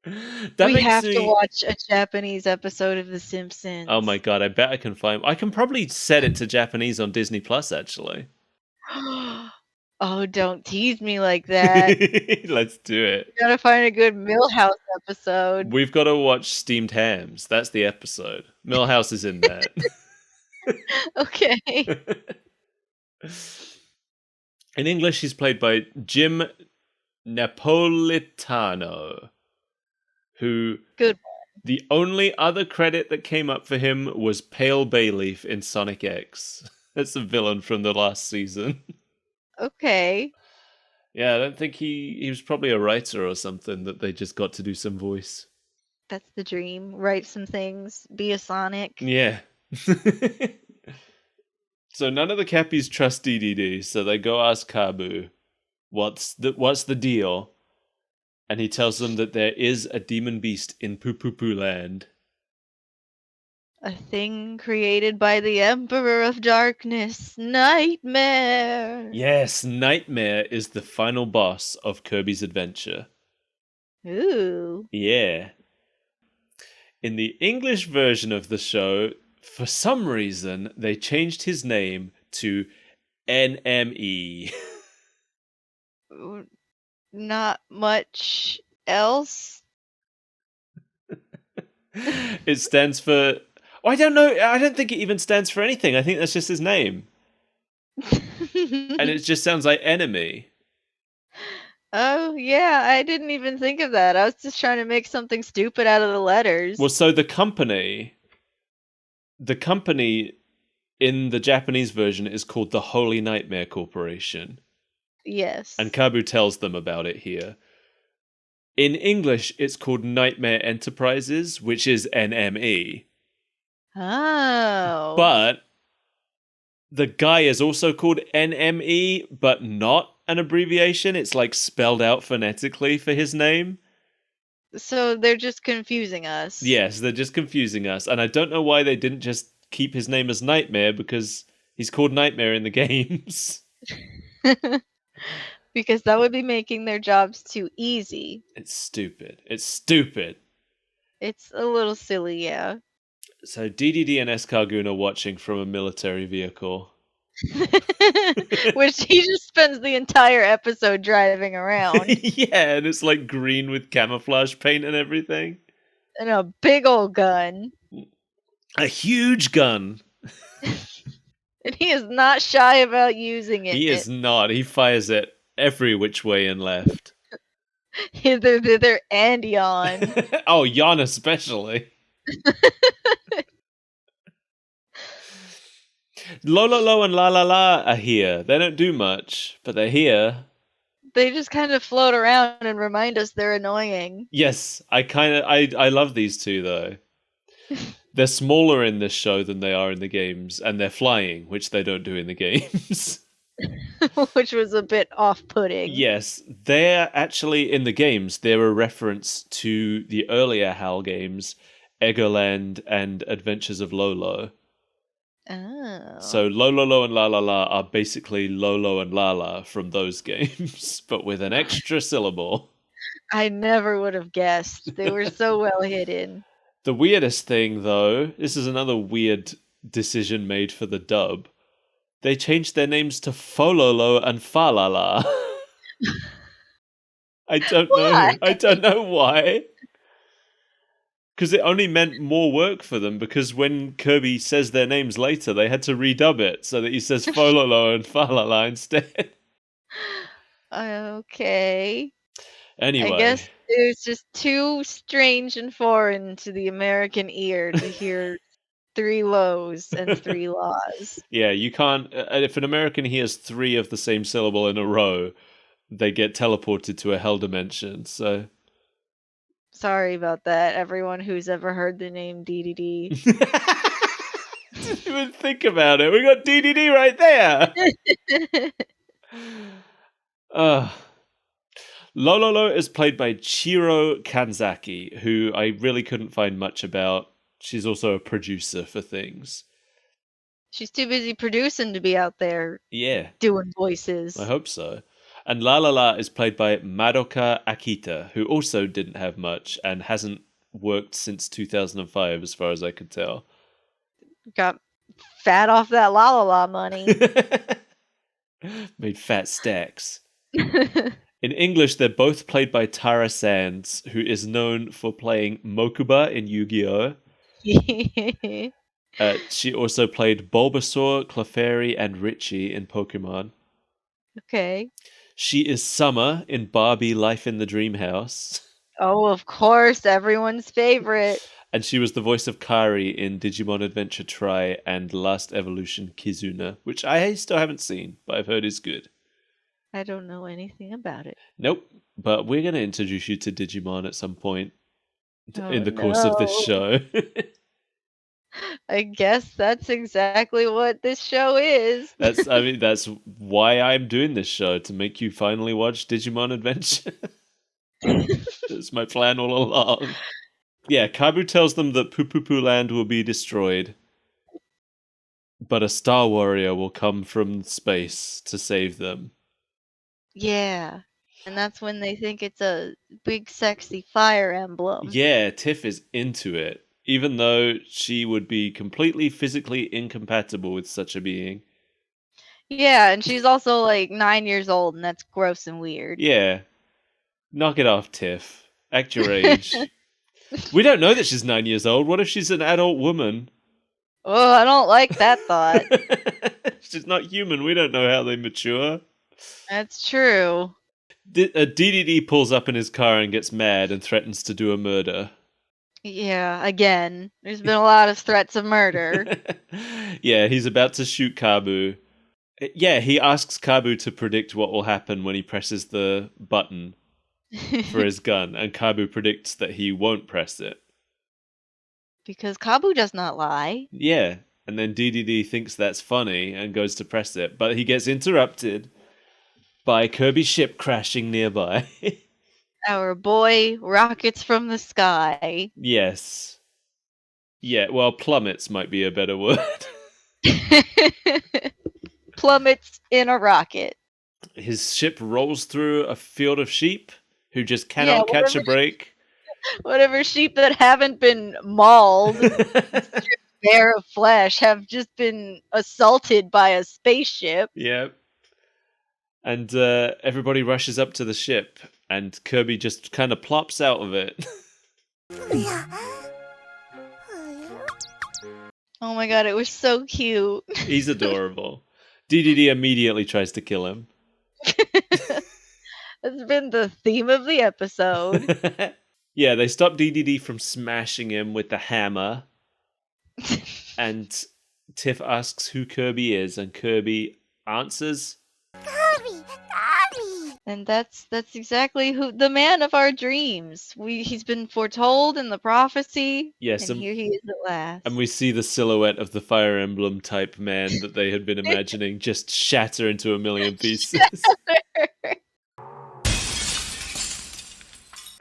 A: We have to watch a Japanese episode of The Simpsons.
B: Oh my god, I bet I can find... I can probably set it to Japanese on Disney Plus, actually.
A: Oh, don't tease me like that.
B: Let's do it.
A: Gotta find a good Milhouse episode.
B: We've got to watch Steamed Hams. That's the episode. Milhouse is in that.
A: Okay.
B: In English, he's played by Jim Napolitano, who...
A: Good.
B: The only other credit that came up for him was Pale Bayleaf in Sonic X. That's the villain from the last season.
A: Okay.
B: Yeah, I don't think he was probably a writer or something that they just got to do some voice.
A: That's the dream. Write some things. Be a Sonic.
B: Yeah. So none of the Cappies trust Dedede, so they go ask Kabu, what's the deal? And he tells them that there is a demon beast in Pupupu Land.
A: A thing created by the Emperor of Darkness, Nightmare!
B: Yes, Nightmare is the final boss of Kirby's Adventure.
A: Ooh.
B: Yeah. In the English version of the show, for some reason, they changed his name to NME.
A: Not much else?
B: It stands for... Oh, I don't know. I don't think it even stands for anything. I think that's just his name. And it just sounds like enemy.
A: Oh, yeah. I didn't even think of that. I was just trying to make something stupid out of the letters.
B: Well, so the company in the Japanese version is called the Holy Nightmare Corporation.
A: Yes.
B: And Kabu tells them about it here. In English, it's called Nightmare Enterprises, which is NME.
A: Oh.
B: But the guy is also called NME, but not an abbreviation. It's like spelled out phonetically for his name.
A: So they're just confusing us.
B: Yes, they're just confusing us. And I don't know why they didn't just keep his name as Nightmare, because he's called Nightmare in the games.
A: Because that would be making their jobs too easy.
B: It's stupid. It's stupid.
A: It's a little silly, yeah.
B: So Dedede and Escargoon are watching from a military vehicle.
A: Which he just spends the entire episode driving around.
B: Yeah, and it's like green with camouflage paint and everything.
A: And a big old gun.
B: A huge gun.
A: And he is not shy about using it.
B: He is not. He fires it every which way and left.
A: Hither, thither, and yon.
B: Oh, Yon especially. Lololo and La La La are here. They don't do much, but they're here.
A: They just kind of float around and remind us they're annoying.
B: Yes, I love these two though. They're smaller in this show than they are in the games, and they're flying, which they don't do in the games.
A: Which was a bit off-putting.
B: Yes, they're actually in the games. They're a reference to the earlier HAL games, Eggerland and Adventures of Lolo.
A: Oh.
B: So Lololo and La La La are basically Lolo and Lala from those games, but with an extra syllable.
A: I never would have guessed. They were so well hidden.
B: The weirdest thing, though, this is another weird decision made for the dub. They changed their names to Fololo and Falala. I don't know. I don't know why. Because it only meant more work for them, because when Kirby says their names later, they had to redub it so that he says Fololo and Falala instead.
A: Okay.
B: Anyway.
A: I guess it was just too strange and foreign to the American ear to hear 3 lows and 3 laws.
B: Yeah, you can't. If an American hears 3 of the same syllable in a row, they get teleported to a hell dimension. So
A: Sorry about that, everyone who's ever heard the name Dedede.
B: Didn't even think about it. We got DDD right there. Lololo is played by Chiro Kanzaki, who I really couldn't find much about. She's also a producer for things.
A: She's too busy producing to be out there doing voices.
B: I hope so. And La La La is played by Madoka Akita, who also didn't have much and hasn't worked since 2005, as far as I could tell.
A: Got fat off that La La La money.
B: Made fat stacks. In English, they're both played by Tara Sands, who is known for playing Mokuba in Yu-Gi-Oh! She also played Bulbasaur, Clefairy, and Richie in Pokemon.
A: Okay.
B: She is Summer in Barbie Life in the Dream House.
A: Oh, of course, everyone's favorite.
B: And she was the voice of Kari in Digimon Adventure Tri and Last Evolution Kizuna, which I still haven't seen, but I've heard is good.
A: I don't know anything about it.
B: Nope, but we're going to introduce you to Digimon at some point in the course of this show.
A: I guess that's exactly what this show is.
B: That's why I'm doing this show, to make you finally watch Digimon Adventure. That's my plan all along. Yeah, Kabu tells them that Pupupu Land will be destroyed, but a Star Warrior will come from space to save them.
A: Yeah, and that's when they think it's a big, sexy fire emblem.
B: Yeah, Tiff is into it, even though she would be completely physically incompatible with such a being.
A: Yeah, and she's also like 9 years old, and that's gross and weird.
B: Yeah. Knock it off, Tiff. Act your age. We don't know that she's 9 years old. What if she's an adult woman?
A: Oh, I don't like that thought.
B: She's not human. We don't know how they mature.
A: That's true.
B: DDD pulls up in his car and gets mad and threatens to do a murder.
A: Yeah, again, there's been a lot of threats of murder.
B: Yeah, he's about to shoot Kabu. Yeah, he asks Kabu to predict what will happen when he presses the button for his gun, and Kabu predicts that he won't press it.
A: Because Kabu does not lie.
B: Yeah, and then DDD thinks that's funny and goes to press it, but he gets interrupted by Kirby's ship crashing nearby.
A: Our boy rockets from the sky.
B: Yes. Yeah, well, plummets might be a better word.
A: Plummets in a rocket.
B: His ship rolls through a field of sheep who just cannot catch a break.
A: Whatever sheep that haven't been mauled, bare of flesh, have just been assaulted by a spaceship.
B: Yep. And everybody rushes up to the ship, and Kirby just kind of plops out of it.
A: Oh my god, it was so cute.
B: He's adorable. Dedede immediately tries to kill him.
A: That's been the theme of the episode.
B: Yeah, they stop Dedede from smashing him with the hammer. And Tiff asks who Kirby is, and Kirby answers,
D: Kirby!
A: And that's exactly who the man of our dreams. He's been foretold in the prophecy,
B: yes,
A: and here he is at last.
B: and we see the silhouette of the Fire Emblem type man that they had been imagining just shatter into a million pieces.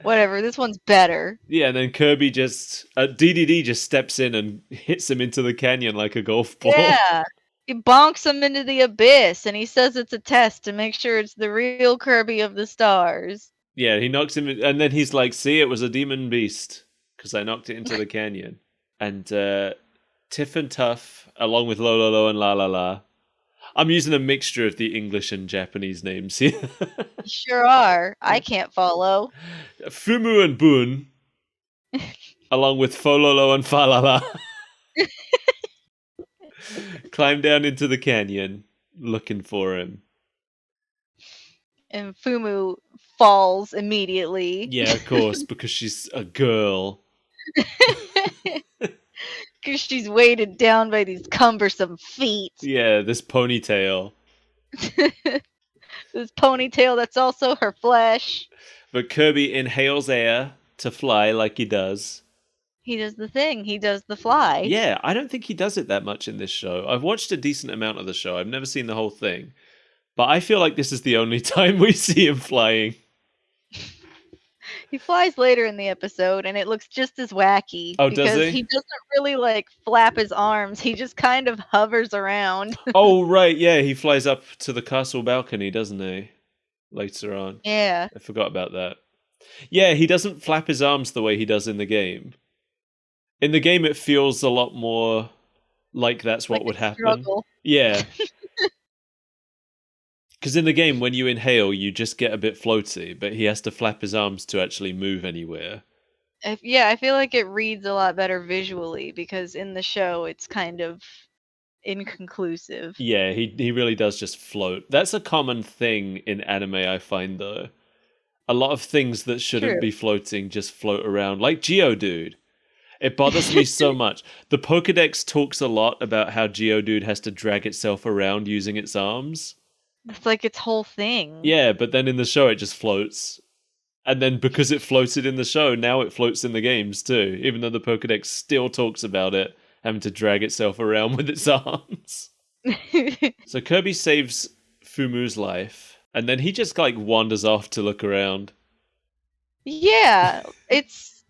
A: Whatever, this one's better.
B: Yeah, and then Kirby Dedede just steps in and hits him into the canyon like a golf ball.
A: Yeah. He bonks him into the abyss, and he says it's a test to make sure it's the real Kirby of the stars.
B: Yeah, he knocks him in, and then he's like, see, it was a demon beast, because I knocked it into the canyon. And Tiff and Tuff, along with Lololo and La La La. I'm using a mixture of the English and Japanese names here.
A: You sure are. I can't follow.
B: Fumu and Bun, along with Fololo and Falala, climb down into the canyon, looking for him.
A: And Fumu falls immediately.
B: Yeah, of course, because she's a girl.
A: Because she's weighted down by these cumbersome feet.
B: Yeah, this ponytail.
A: This ponytail that's also her flesh.
B: But Kirby inhales air to fly like he does.
A: He does the thing. He does the fly.
B: Yeah, I don't think he does it that much in this show. I've watched a decent amount of the show. I've never seen the whole thing. But I feel like this is the only time we see him flying.
A: He flies later in the episode, and it looks just as wacky.
B: Oh, does
A: because
B: he?
A: he doesn't really, flap his arms. He just kind of hovers around.
B: Oh, right, yeah, he flies up to the castle balcony, doesn't he? Later on.
A: Yeah.
B: I forgot about that. Yeah, he doesn't flap his arms the way he does in the game. In the game, it feels a lot more like that's what would happen.
A: Struggle.
B: Yeah. Because in the game, when you inhale, you just get a bit floaty, but he has to flap his arms to actually move anywhere.
A: I feel like it reads a lot better visually, because in the show, it's kind of inconclusive.
B: Yeah, he really does just float. That's a common thing in anime, I find, though. A lot of things that shouldn't be floating just float around, like Geodude. It bothers me so much. The Pokédex talks a lot about how Geodude has to drag itself around using its arms.
A: It's like its whole thing.
B: Yeah, but then in the show it just floats. And then because it floated in the show, now it floats in the games too, even though the Pokédex still talks about it having to drag itself around with its arms. So Kirby saves Fumu's life, and then he just wanders off to look around.
A: Yeah, it's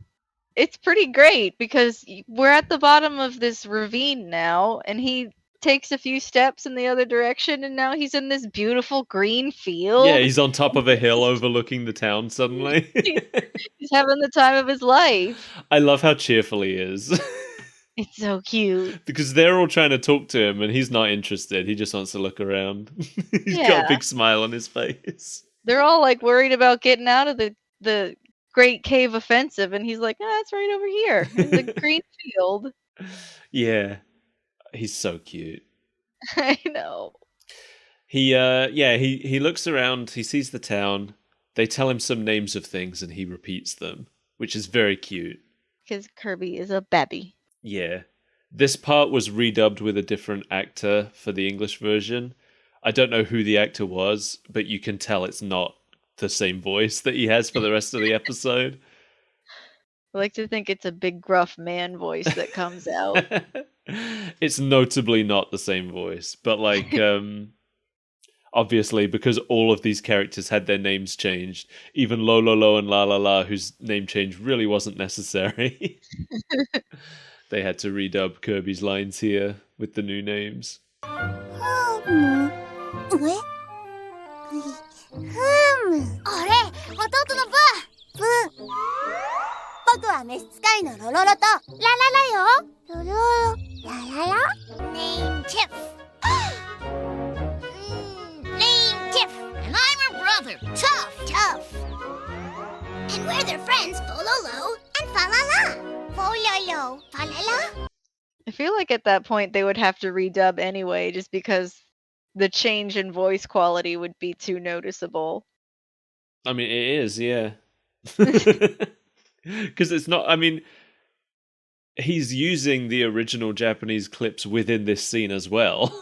A: pretty great, because we're at the bottom of this ravine now, and he takes a few steps in the other direction, and now he's in this beautiful green field.
B: Yeah, he's on top of a hill overlooking the town suddenly.
A: He's having the time of his life.
B: I love how cheerful he is.
A: It's so cute.
B: Because they're all trying to talk to him and he's not interested. He just wants to look around. He's got a big smile on his face.
A: They're all worried about getting out of the Great Cave Offensive, and he's like, it's right over here in the green field.
B: Yeah. He's so cute.
A: I know.
B: He looks around, he sees the town. They tell him some names of things and he repeats them, which is very cute.
A: Because Kirby is a baby.
B: Yeah. This part was redubbed with a different actor for the English version. I don't know who the actor was, but you can tell it's not the same voice that he has for the rest of the episode.
A: I like to think it's a big gruff man voice that comes out.
B: It's notably not the same voice, but obviously because all of these characters had their names changed, even Lololo and La La La, whose name change really wasn't necessary. They had to redub Kirby's lines here with the new names.
D: Name Tiff. Name Tiff. And I'm her brother, Tuff. And we're their friends, Fololo and Falala. Fololo, Falala.
A: I feel like at that point they would have to redub anyway, just because the change in voice quality would be too noticeable.
B: I mean, it is, yeah. Because it's not. I mean, he's using the original Japanese clips within this scene as well.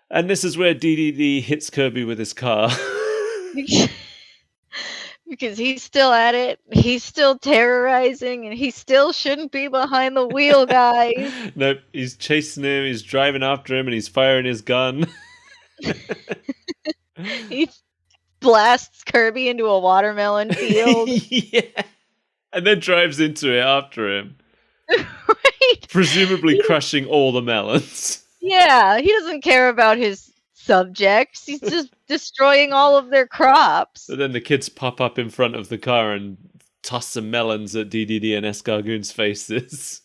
B: And this is where Dedede hits Kirby with his car.
A: Because he's still at it, he's still terrorizing, and he still shouldn't be behind the wheel, guys.
B: Nope, he's chasing him, he's driving after him, and he's firing his gun.
A: He blasts Kirby into a watermelon field.
B: Yeah. And then drives into it after him.
A: Right?
B: Presumably crushing all the melons.
A: Yeah, he doesn't care about his subjects. He's just destroying all of their crops.
B: But then the kids pop up in front of the car and toss some melons at Dedede and Escargoon's faces,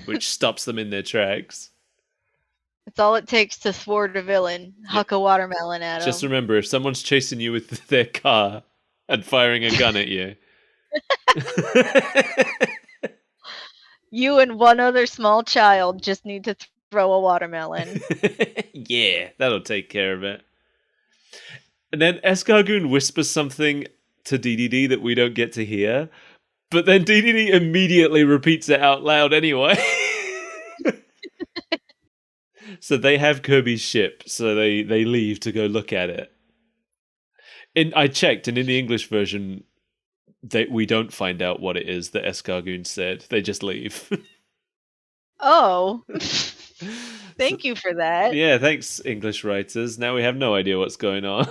B: which stops them in their tracks.
A: That's all it takes to thwart a villain. Huck a watermelon at him.
B: Just remember, if someone's chasing you with their car and firing a gun at you...
A: You and one other small child just need to throw a watermelon.
B: Yeah, that'll take care of it. And then Escargoon whispers something to Dedede that we don't get to hear, but then Dedede immediately repeats it out loud anyway. So they have Kirby's ship, so they leave to go look at it. I checked, and in the English version, we don't find out what it is that Escargoon said. They just leave.
A: Oh. Thank you for that.
B: Yeah, thanks, English writers. Now we have no idea what's going on.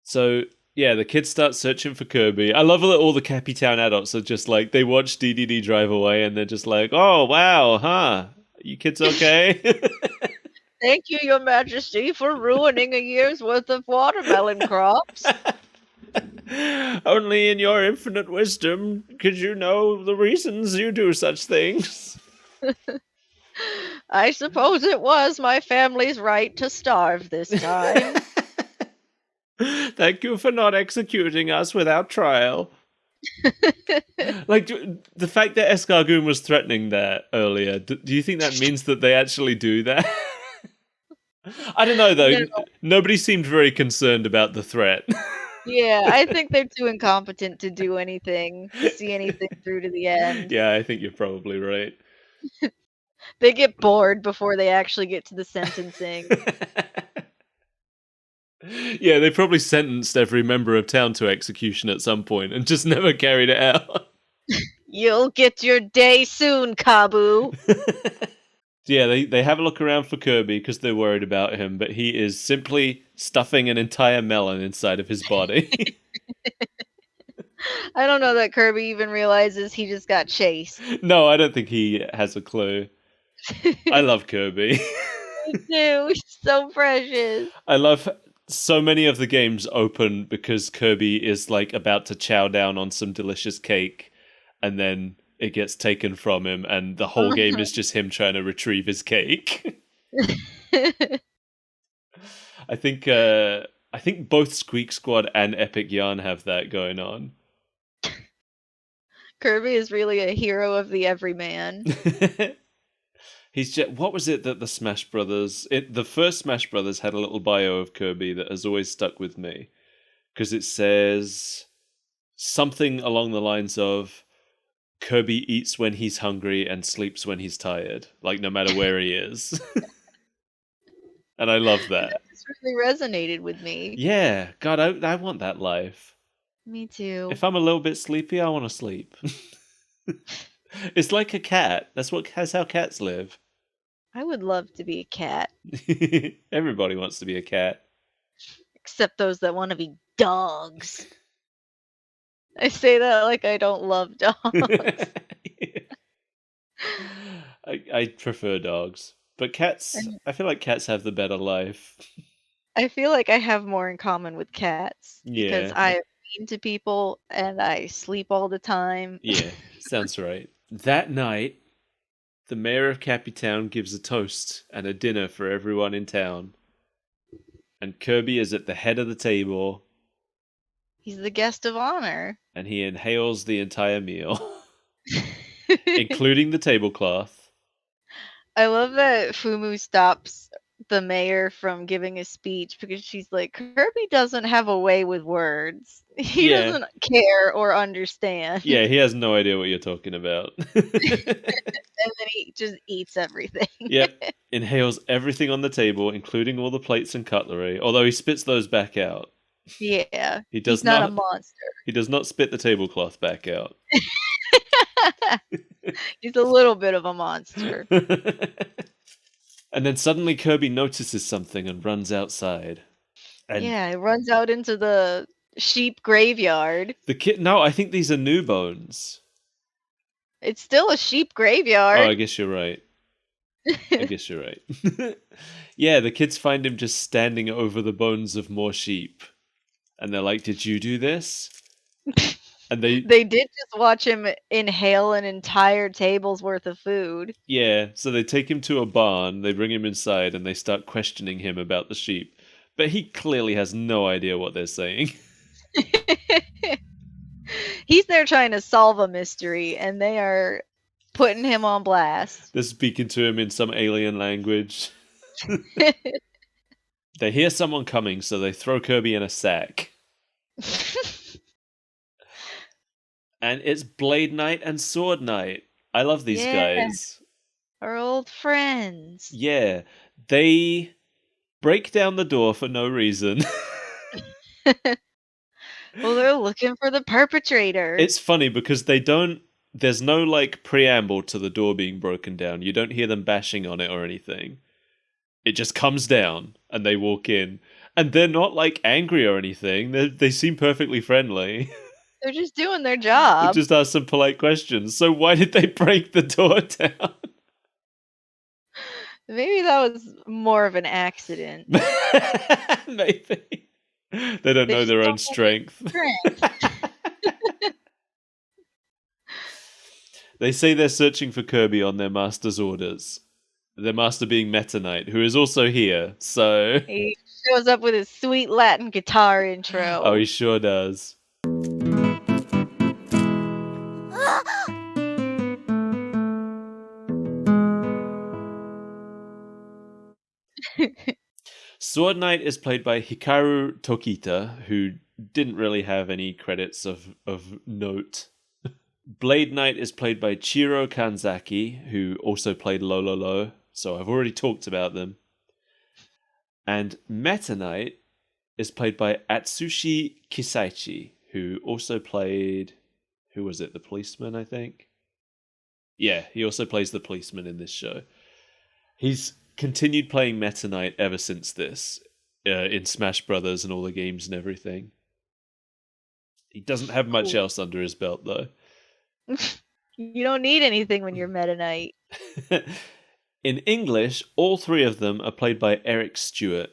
B: So, yeah, the kids start searching for Kirby. I love that all the Cappy Town adults are just like, they watch Dedede drive away and they're just like, oh, wow, huh? You kids okay?
A: Thank you, Your Majesty, for ruining a year's worth of watermelon crops.
B: Only in your infinite wisdom could you know the reasons you do such things.
A: I suppose it was my family's right to starve this time.
B: Thank you for not executing us without trial. Like, the fact that Escargoon was threatening that earlier, do you think that means that they actually do that? I don't know, though.
A: No.
B: Nobody seemed very concerned about the threat.
A: Yeah, I think they're too incompetent to do anything, to see anything through to the end.
B: Yeah, I think you're probably right.
A: They get bored before they actually get to the sentencing.
B: Yeah, they probably sentenced every member of town to execution at some point and just never carried it out.
A: You'll get your day soon, Kabu.
B: Yeah, they have a look around for Kirby because they're worried about him, but he is simply stuffing an entire melon inside of his body.
A: I don't know that Kirby even realizes he just got chased.
B: No, I don't think he has a clue. I love Kirby.
A: Me too. He's so precious.
B: I love so many of the games open because Kirby is like about to chow down on some delicious cake, and then it gets taken from him, and the whole game is just him trying to retrieve his cake. I think both Squeak Squad and Epic Yarn have that going on.
A: Kirby is really a hero of the everyman.
B: He's just, what was it that the Smash Brothers... the first Smash Brothers had a little bio of Kirby that has always stuck with me. Because it says something along the lines of, Kirby eats when he's hungry and sleeps when he's tired. Like, no matter where he is. And I love that.
A: This really resonated with me.
B: Yeah, God, I want that life.
A: Me too.
B: If I'm a little bit sleepy, I want to sleep. It's like a cat. That's how cats live.
A: I would love to be a cat.
B: Everybody wants to be a cat.
A: Except those that want to be dogs. I say that like I don't love dogs.
B: I prefer dogs. But cats, I feel like cats have the better life.
A: I feel like I have more in common with cats.
B: Yeah.
A: Because I am mean to people and I sleep all the time.
B: Yeah, sounds right. That night, the mayor of Cappy Town gives a toast and a dinner for everyone in town. And Kirby is at the head of the table.
A: He's the guest of honor.
B: And he inhales the entire meal. including the tablecloth.
A: I love that Fumu stops the mayor from giving a speech because she's like, Kirby doesn't have a way with words. He
B: Yeah.
A: doesn't care or understand.
B: Yeah, he has no idea what you're talking about.
A: And then he just eats everything.
B: Yep. Inhales everything on the table, including all the plates and cutlery, although he spits those back out.
A: Yeah.
B: He does
A: He's not a
B: not.
A: monster.
B: He does not spit the tablecloth back out.
A: He's a little bit of a monster.
B: And then suddenly Kirby notices something and runs outside. And
A: Yeah, he runs out into the sheep graveyard.
B: the kid. No, I think these are new bones.
A: It's still a sheep
B: Oh,
A: graveyard.
B: I guess you're right. Yeah, the kids find him just standing over the bones of more sheep. And they're like, "Did you do this?" And
A: They did just watch him inhale an entire table's worth of food.
B: yeah, so they take him to a barn, they bring him inside, and they start questioning him about the sheep. But he clearly has no idea what they're saying.
A: He's there trying to solve a mystery, and they are putting him on blast.
B: They're speaking to him in some alien language. They hear someone coming, so they throw Kirby in a sack. And it's Blade Knight and Sword Knight. I love these guys.
A: Our old friends.
B: Yeah, they break down the door for no reason.
A: Well, they're looking for the perpetrator.
B: It's funny because they don't. There's no like preamble to the door being broken down. You don't hear them bashing on it or anything. It just comes down and they walk in. And they're not like angry or anything. They seem perfectly friendly.
A: They're just doing their
B: They
A: job.
B: just ask some polite questions. So why did they break the door down?
A: Maybe that was more of an accident.
B: Maybe. They don't
A: They
B: know
A: just
B: their
A: don't
B: own strength. They say they're searching for Kirby on their master's orders. Their master being Meta Knight, who is also here, so...
A: He shows up with his sweet Latin guitar intro.
B: Oh, he sure does. Sword Knight is played by Hikaru Tokita, who didn't really have any credits of note. Blade Knight is played by Chiro Kanzaki, who also played Lololo, so I've already talked about them. And Meta Knight is played by Atsushi Kisaichi, who also played... Who was it? The policeman, I think? Yeah, he also plays the policeman in this show. He's continued playing Meta Knight ever since this, in Smash Brothers and all the games and everything. He doesn't have much else under his belt, though.
A: You don't need anything when you're Meta Knight.
B: In English, all three of them are played by Eric Stewart,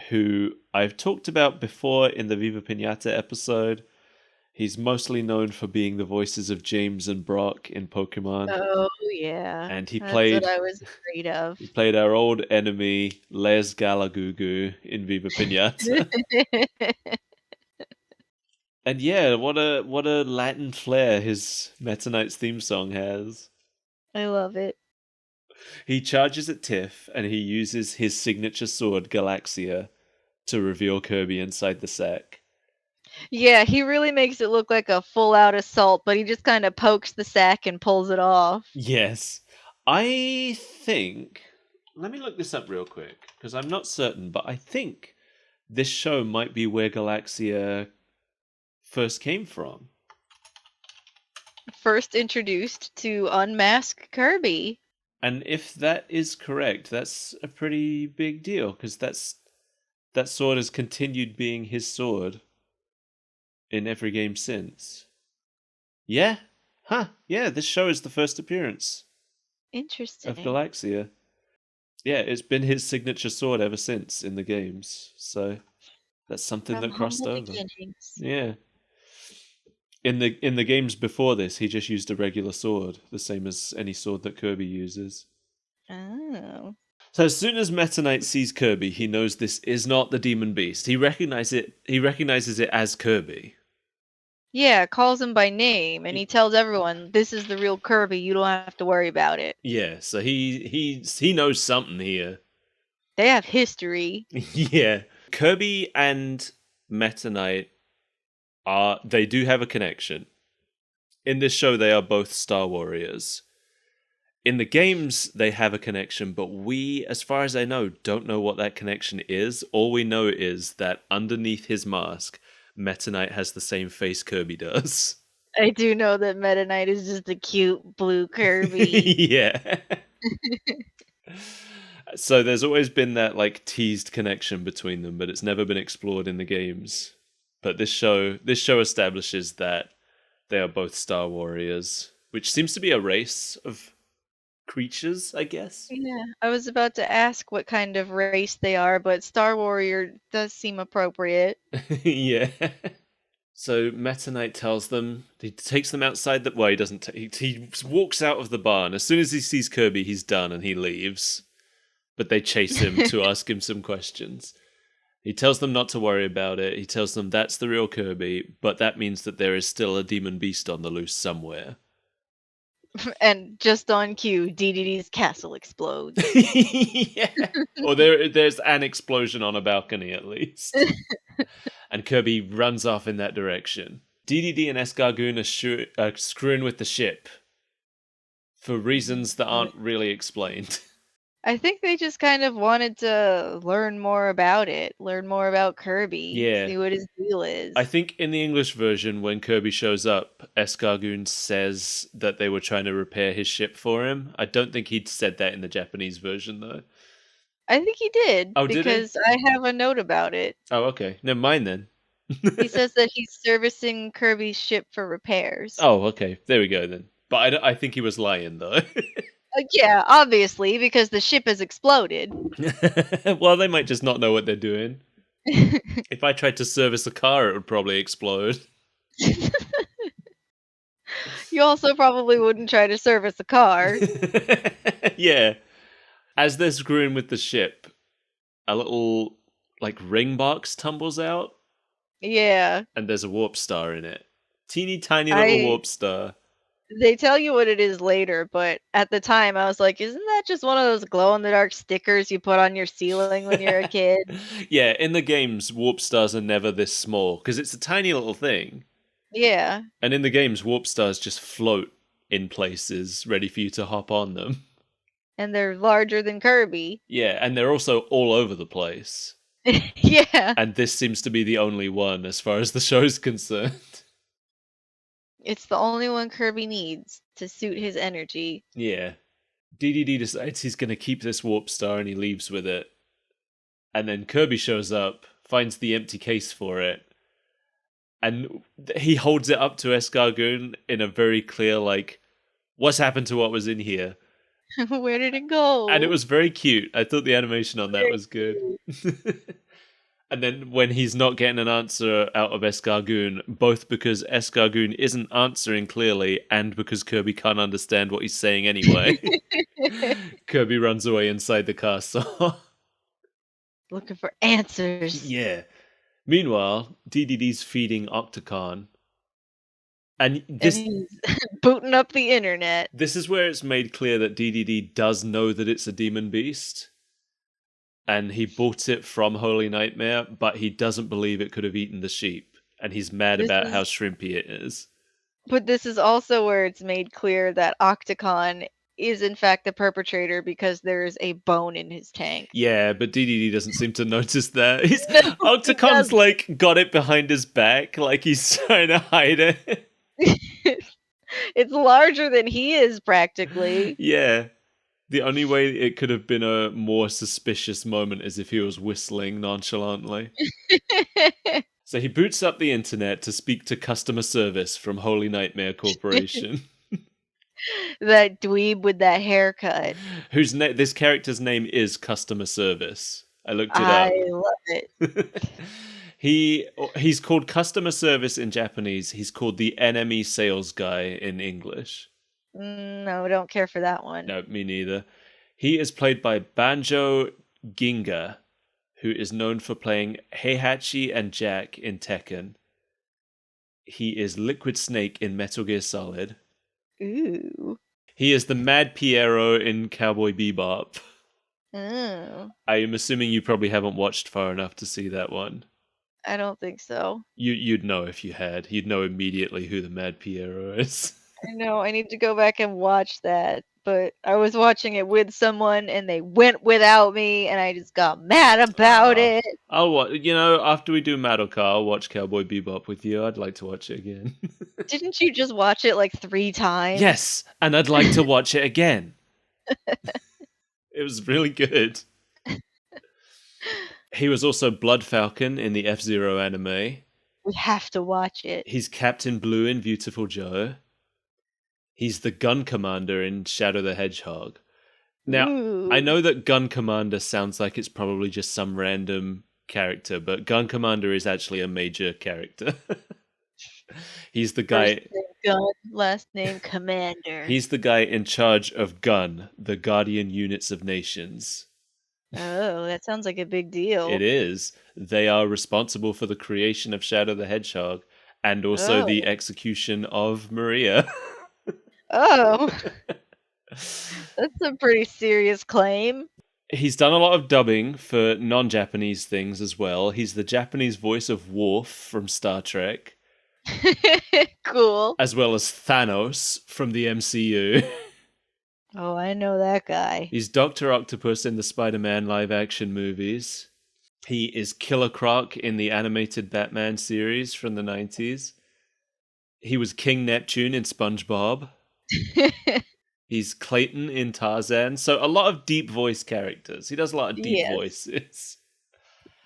B: who I've talked about before in the Viva Pinata episode. He's mostly known for being the voices of James and Brock in Pokemon.
A: Oh, yeah.
B: And
A: That's what I was afraid of.
B: He played our old enemy, Les Galagugu, in Viva Pinata. And yeah, what a Latin flair his Meta Knight's theme song has.
A: I love it.
B: He charges at Tiff, and he uses his signature sword, Galaxia, to reveal Kirby inside the sack.
A: Yeah, he really makes it look like a full-out assault, but he just kind of pokes the sack and pulls it off.
B: Yes. I think... Let me look this up real quick, because I'm not certain, but I think this show might be where Galaxia first came from.
A: First introduced to unmask Kirby.
B: And if that is correct, that's a pretty big deal, because that sword has continued being his sword in every game since. Yeah? Huh. Yeah, this show is the first appearance
A: Interesting.
B: of Galaxia. Yeah, it's been his signature sword ever since in the games. So that's something
A: From
B: that crossed
A: humble
B: over.
A: beginnings.
B: Yeah. In the games before this, he just used a regular sword, the same as any sword that Kirby uses.
A: Oh.
B: So as soon as Meta Knight sees Kirby, he knows this is not the Demon Beast. He recognizes it as Kirby.
A: Yeah, calls him by name, and he tells everyone, "This is the real Kirby. You don't have to worry about it."
B: Yeah, so he knows something here.
A: They have history.
B: Yeah. Kirby and Meta Knight they do have a connection. In this show, they are both Star Warriors. In the games, they have a connection, but we, as far as I know, don't know what that connection is. All we know is that underneath his mask, Meta Knight has the same face Kirby does.
A: I do know that Meta Knight is just a cute blue Kirby.
B: Yeah. So there's always been that like teased connection between them, but it's never been explored in the games. But this show establishes that they are both Star Warriors, which seems to be a race of creatures, I guess.
A: Yeah, I was about to ask what kind of race they are, but Star Warrior does seem appropriate.
B: Yeah. So Meta Knight tells them, he takes them outside the... Well, he doesn't... he walks out of the barn. As soon as he sees Kirby, he's done and he leaves. But they chase him to ask him some questions. He tells them not to worry about it. He tells them that's the real Kirby, but that means that there is still a demon beast on the loose somewhere.
A: And just on cue, Dedede's castle explodes.
B: Yeah. Or there's an explosion on a balcony at least. And Kirby runs off in that direction. Dedede and Escargoon are screwing with the ship for reasons that aren't really explained.
A: I think they just kind of wanted to learn more about it, learn more about Kirby,
B: Yeah.
A: see what his deal is.
B: I think in the English version, when Kirby shows up, Escargoon says that they were trying to repair his ship for him. I don't think he'd said that in the Japanese version, though.
A: I think he did,
B: Oh, did he?
A: because I have a note about it.
B: Oh, okay. Never mind then.
A: He says that he's servicing Kirby's ship for repairs.
B: Oh, okay. There we go then. But I think he was lying, though.
A: Yeah, obviously, because the ship has exploded.
B: Well, they might just not know what they're doing. If I tried to service a car, it would probably explode.
A: You also probably wouldn't try to service a car.
B: Yeah. As they're screwing with the ship, a little, like, ring box tumbles out.
A: Yeah.
B: And there's a warp star in it. Teeny tiny little warp star.
A: They tell you what it is later, but at the time I was like, isn't that just one of those glow-in-the-dark stickers you put on your ceiling when you're a kid?
B: Yeah, in the games, warp stars are never this small, because it's a tiny little thing.
A: Yeah.
B: And in the games, warp stars just float in places, ready for you to hop on them.
A: And they're larger than Kirby.
B: Yeah, and they're also all over the place.
A: Yeah.
B: And this seems to be the only one, as far as the show's concerned.
A: It's the only one Kirby needs to suit his energy.
B: Yeah. Dedede decides he's going to keep this warp star and he leaves with it. And then Kirby shows up, finds the empty case for it, and he holds it up to Escargoon in a very clear, like, what's happened to what was in here?
A: Where did it go?
B: And it was very cute. I thought the animation on that was good. And then when he's not getting an answer out of Escargoon, both because Escargoon isn't answering clearly and because Kirby can't understand what he's saying anyway, Kirby runs away inside the castle.
A: Looking for answers.
B: Yeah. Meanwhile, Dedede's feeding Octocon. And
A: he's booting up the internet.
B: This is where it's made clear that Dedede does know that it's a demon beast. And he bought it from Holy Nightmare, but he doesn't believe it could have eaten the sheep. And he's mad about how shrimpy it is.
A: But this is also where it's made clear that Octocon is in fact the perpetrator because there is a bone in his tank.
B: Yeah, but Dedede doesn't seem to notice that. Octocon's like got it behind his back, like he's trying to hide it.
A: It's larger than he is, practically.
B: Yeah. The only way it could have been a more suspicious moment is if he was whistling nonchalantly. So he boots up the internet to speak to customer service from Holy Nightmare Corporation.
A: That dweeb with that haircut.
B: This character's name is Customer Service. I looked it up.
A: I love it.
B: He's called Customer Service in Japanese. He's called the Enemy Sales Guy in English.
A: No, don't care for that one.
B: No, me neither. He is played by Banjo Ginga, who is known for playing Heihachi and Jack in Tekken. He is Liquid Snake in Metal Gear Solid.
A: Ooh.
B: He is the Mad Piero in Cowboy Bebop.
A: Oh.
B: I am assuming you probably haven't watched far enough to see that one.
A: I don't think so.
B: You'd know if you had. You'd know immediately who the Mad Piero is.
A: I know, I need to go back and watch that, but I was watching it with someone and they went without me and I just got mad about it.
B: After we do Madoka, I'll watch Cowboy Bebop with you. I'd like to watch it again.
A: Didn't you just watch it like 3 times?
B: Yes, and I'd like to watch it again. It was really good. He was also Blood Falcon in the F-Zero anime.
A: We have to watch it.
B: He's Captain Blue in Beautiful Joe. He's the Gun Commander in Shadow the Hedgehog. Now,
A: Ooh.
B: I know that Gun Commander sounds like it's probably just some random character, but Gun Commander is actually a major character. He's the guy...
A: First name Gun, last name Commander.
B: He's the guy in charge of Gun, the Guardian Units of Nations.
A: Oh, that sounds like a big deal.
B: It is. They are responsible for the creation of Shadow the Hedgehog and also the execution of Maria.
A: Oh. That's a pretty serious claim.
B: He's done a lot of dubbing for non-Japanese things as well. He's the Japanese voice of Worf from Star Trek.
A: Cool.
B: As well as Thanos from the MCU.
A: Oh, I know that guy.
B: He's Dr. Octopus in the Spider-Man live-action movies. He is Killer Croc in the animated Batman series from the 90s. He was King Neptune in SpongeBob. He's Clayton in Tarzan. So a lot of deep voice characters. He does a lot of deep voices.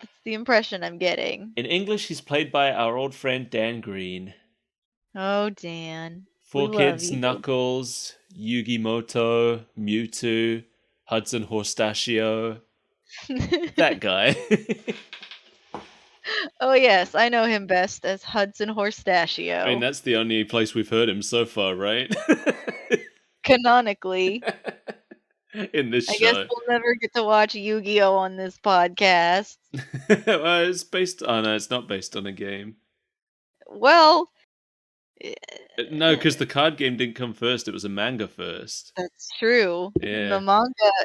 A: That's the impression I'm getting.
B: In English, he's played by our old friend Dan Green.
A: Oh, Dan.
B: Four
A: We
B: Kids,
A: love you.
B: Knuckles, Yugi Moto, Mewtwo, Hudson Horstachio. That guy.
A: Oh, yes. I know him best as Hudson Horstachio.
B: I mean, that's the only place we've heard him so far, right?
A: Canonically.
B: In this show.
A: I guess we'll never get to watch Yu-Gi-Oh! On this podcast.
B: Well, it's based on... it's not based on a game.
A: Well...
B: No, because the card game didn't come first. It was a manga first.
A: That's true.
B: Yeah.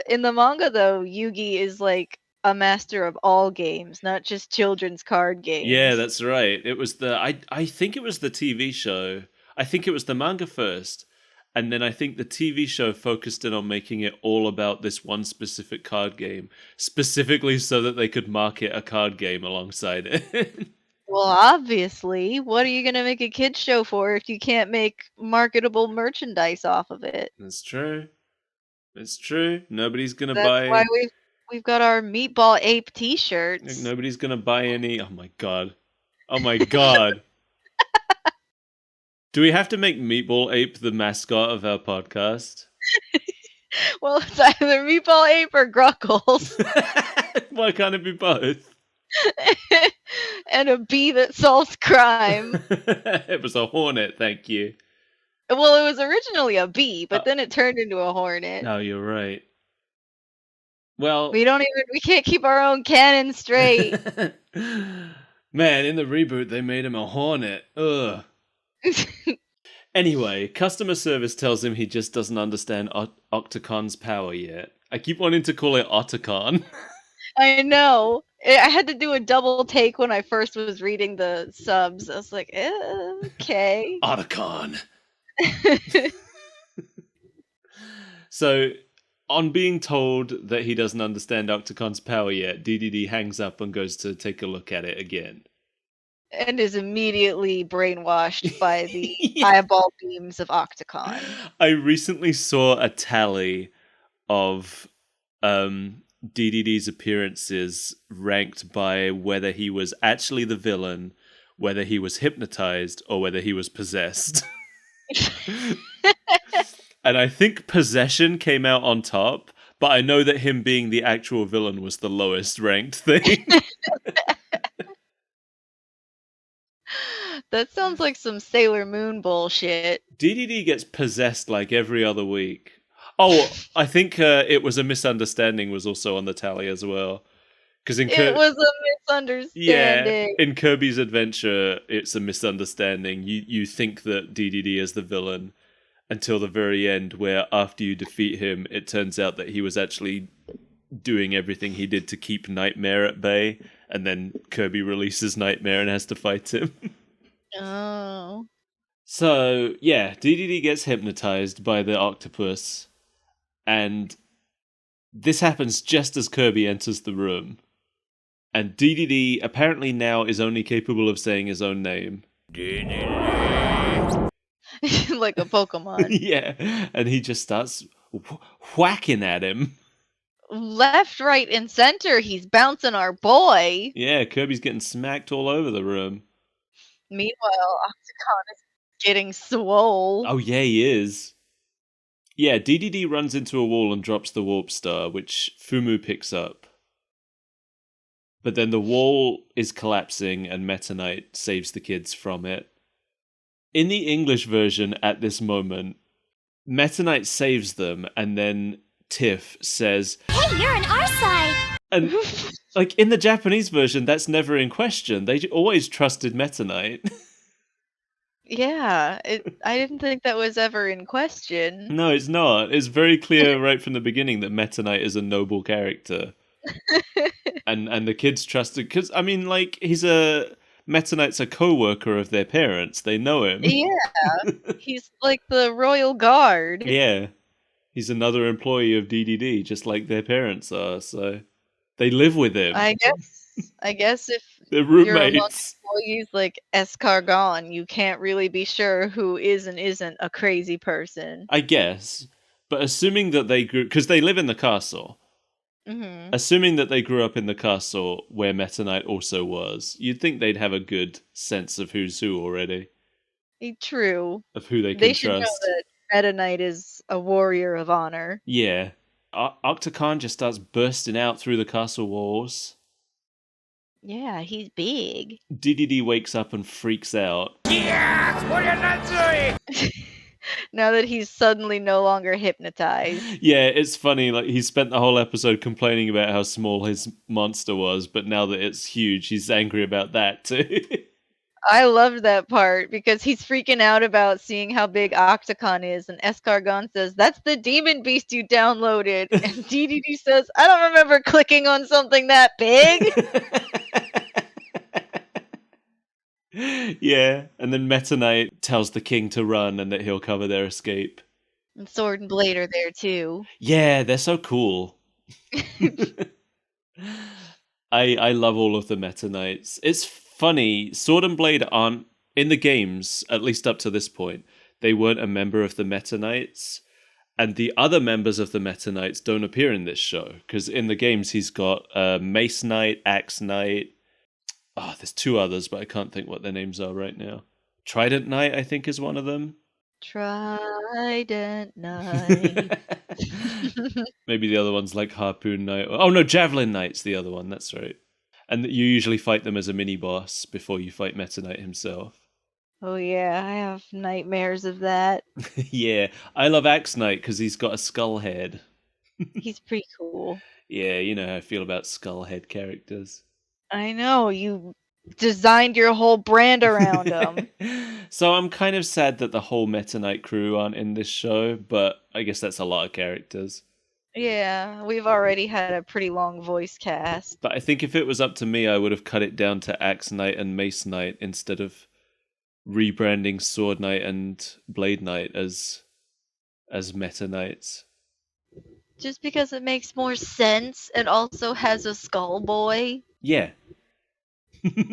A: In the manga, though, Yugi is like a master of all games, not just children's card games.
B: Yeah, that's right. It was I think it was the TV show. I think it was the manga first. And then I think the TV show focused in on making it all about this one specific card game, specifically so that they could market a card game alongside it.
A: Well, obviously. What are you going to make a kids show for if you can't make marketable merchandise off of it?
B: That's true. It's true. Nobody's going to
A: That's
B: buy...
A: why we've got our Meatball Ape t-shirts.
B: Nobody's going to buy any... Oh my god. Oh my god. Do we have to make Meatball Ape the mascot of our podcast?
A: Well, it's either Meatball Ape or Gruckles.
B: Why can't it be both?
A: And a bee that solves crime.
B: It was a hornet, thank you.
A: Well, it was originally a bee, but then it turned into a hornet.
B: No, you're right. Well,
A: We can't keep our own canon straight.
B: Man, in the reboot they made him a hornet. Ugh. Anyway, customer service tells him he just doesn't understand Octacon's power yet. I keep wanting to call it Otacon.
A: I know. I had to do a double take when I first was reading the subs. I was like, okay.
B: Otacon. So, on being told that he doesn't understand Octacon's power yet, Dedede hangs up and goes to take a look at it again.
A: And is immediately brainwashed by the eyeball beams of Octacon.
B: I recently saw a tally of Dedede's appearances ranked by whether he was actually the villain, whether he was hypnotized, or whether he was possessed. And I think possession came out on top, but I know that him being the actual villain was the lowest ranked thing.
A: That sounds like some Sailor Moon bullshit.
B: Dedede gets possessed like every other week. Oh, I think it was a misunderstanding was also on the tally as well. Because
A: It was a
B: yeah,
A: misunderstanding.
B: in Kirby's Adventure, it's a misunderstanding. You think that Dedede is the villain until the very end, where after you defeat him, it turns out that he was actually doing everything he did to keep Nightmare at bay, and then Kirby releases Nightmare and has to fight him.
A: Oh.
B: So, yeah, Dedede gets hypnotized by the octopus, and this happens just as Kirby enters the room. And Dedede apparently now is only capable of saying his own name.
A: Like a Pokemon.
B: Yeah, and he just starts whacking at him.
A: Left, right, and center, he's bouncing our boy.
B: Yeah, Kirby's getting smacked all over the room.
A: Meanwhile, Octocon is getting swole.
B: Oh, yeah, he is. Yeah, Dedede runs into a wall and drops the warp star, which Fumu picks up. But then the wall is collapsing and Meta Knight saves the kids from it. In the English version, at this moment, Meta Knight saves them, and then Tiff says,
D: Hey, you're on our side.
B: and like in the Japanese version, that's never in question. They always trusted Meta Knight.
A: Yeah, I didn't think that was ever in question.
B: No, it's not. It's very clear right from the beginning that Meta Knight is a noble character. and the kids trusted, because I mean, like, Meta Knight's a co-worker of their parents. They know him.
A: Yeah, he's like the royal guard.
B: Yeah, he's another employee of DDD, just like their parents are. So they live with him.
A: I guess if
B: They're
A: you're among
B: roommates.
A: employees like Escargon, you can't really be sure who is and isn't a crazy person.
B: I guess, but assuming that they grew, because they live in the castle.
A: Mm-hmm.
B: Assuming that they grew up in the castle where Meta Knight also was, you'd think they'd have a good sense of who's who already.
A: True.
B: Of who they can
A: They should know
B: trust.
A: that Meta Knight is a warrior of honor.
B: Yeah. Octocon just starts bursting out through the castle walls.
A: Yeah, he's big.
B: DDD wakes up and freaks out.
C: Yes! What are you not doing?
A: Now that he's suddenly no longer hypnotized.
B: Yeah, it's funny, like, he spent the whole episode complaining about how small his monster was, but now that it's huge, he's angry about that too.
A: I loved that part because he's freaking out about seeing how big Octocon is, and Escargon says, "That's the demon beast you downloaded." And DDD says, "I don't remember clicking on something that big."
B: Yeah, and then Meta Knight tells the king to run and that he'll cover their escape.
A: And Sword and Blade are there too.
B: Yeah, they're so cool. I love all of the Meta Knights. It's funny, Sword and Blade aren't, in the games, at least up to this point, they weren't a member of the Meta Knights. And the other members of the Meta Knights don't appear in this show. Because in the games, he's got Mace Knight, Axe Knight. Oh, there's two others, but I can't think what their names are right now. Trident Knight, I think, is one of them.
A: Trident Knight.
B: Maybe the other one's like Harpoon Knight. Oh no, Javelin Knight's the other one, that's right. And you usually fight them as a mini-boss before you fight Meta Knight himself.
A: Oh yeah, I have nightmares of that.
B: Yeah, I love Axe Knight because he's got a skull head.
A: He's pretty cool.
B: Yeah, you know how I feel about skull head characters.
A: I know, you designed your whole brand around him.
B: So I'm kind of sad that the whole Meta Knight crew aren't in this show, but I guess that's a lot of characters.
A: Yeah, we've already had a pretty long voice cast.
B: But I think if it was up to me, I would have cut it down to Axe Knight and Mace Knight instead of rebranding Sword Knight and Blade Knight as Meta Knights.
A: Just because it makes more sense and also has a skull boy.
B: Yeah.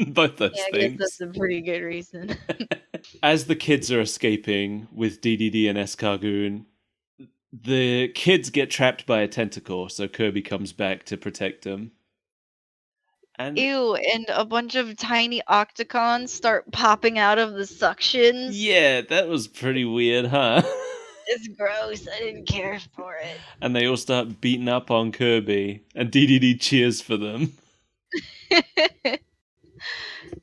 B: Both those
A: I
B: things.
A: guess that's a pretty good reason.
B: As the kids are escaping with DDD and Escargoon, the kids get trapped by a tentacle, so Kirby comes back to protect them. And
A: Ew, and a bunch of tiny octagons start popping out of the suctions.
B: yeah, that was pretty weird, huh?
A: It's gross. I didn't care for it.
B: And they all start beating up on Kirby, and DDD cheers for them.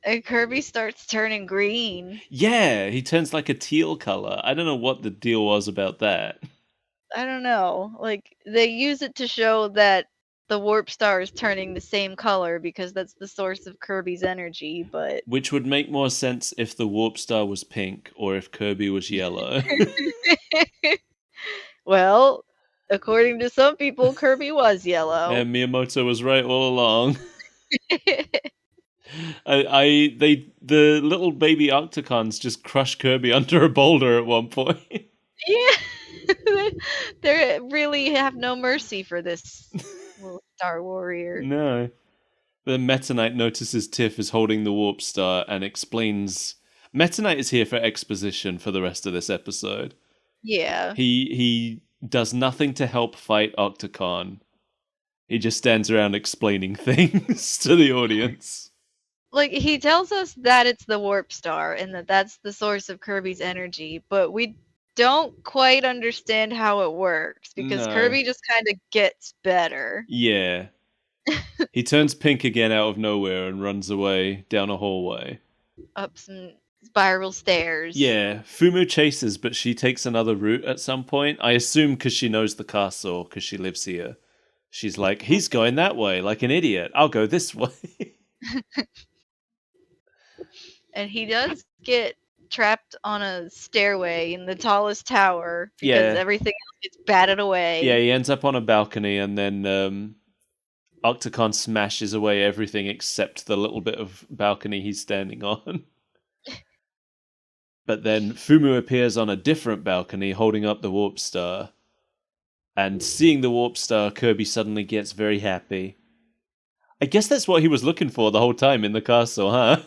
A: And Kirby starts turning green.
B: Yeah, he turns like a teal color. I don't know what the deal was about that.
A: I don't know. Like, they use it to show that the warp star is turning the same color because that's the source of Kirby's energy, but
B: Which would make more sense if the warp star was pink or if Kirby was yellow.
A: well, according to some people, Kirby was yellow.
B: And Miyamoto was right all along. The little baby Octocons just crush Kirby under a boulder at one point.
A: Yeah, they really have no mercy for this little Star Warrior.
B: No. But then Meta Knight notices Tiff is holding the warp star and explains. Meta Knight is here for exposition for the rest of this episode.
A: Yeah.
B: He does nothing to help fight Octocon. He just stands around explaining things to the audience.
A: Like, he tells us that it's the warp star and that that's the source of Kirby's energy, but we don't quite understand how it works because
B: No.
A: Kirby just kind of gets better.
B: Yeah. He turns pink again out of nowhere and runs away down a hallway.
A: Up some spiral stairs.
B: Yeah, Fumu chases, but she takes another route at some point. I assume because she knows the castle, because she lives here. She's like, he's going that way, like an idiot. I'll go this way.
A: And he does get trapped on a stairway in the tallest tower because everything else gets batted away.
B: Yeah, he ends up on a balcony and then Octocon smashes away everything except the little bit of balcony he's standing on. But then Fumu appears on a different balcony holding up the warp star. And seeing the warp star, Kirby suddenly gets very happy. I guess that's what he was looking for the whole time in the castle, huh?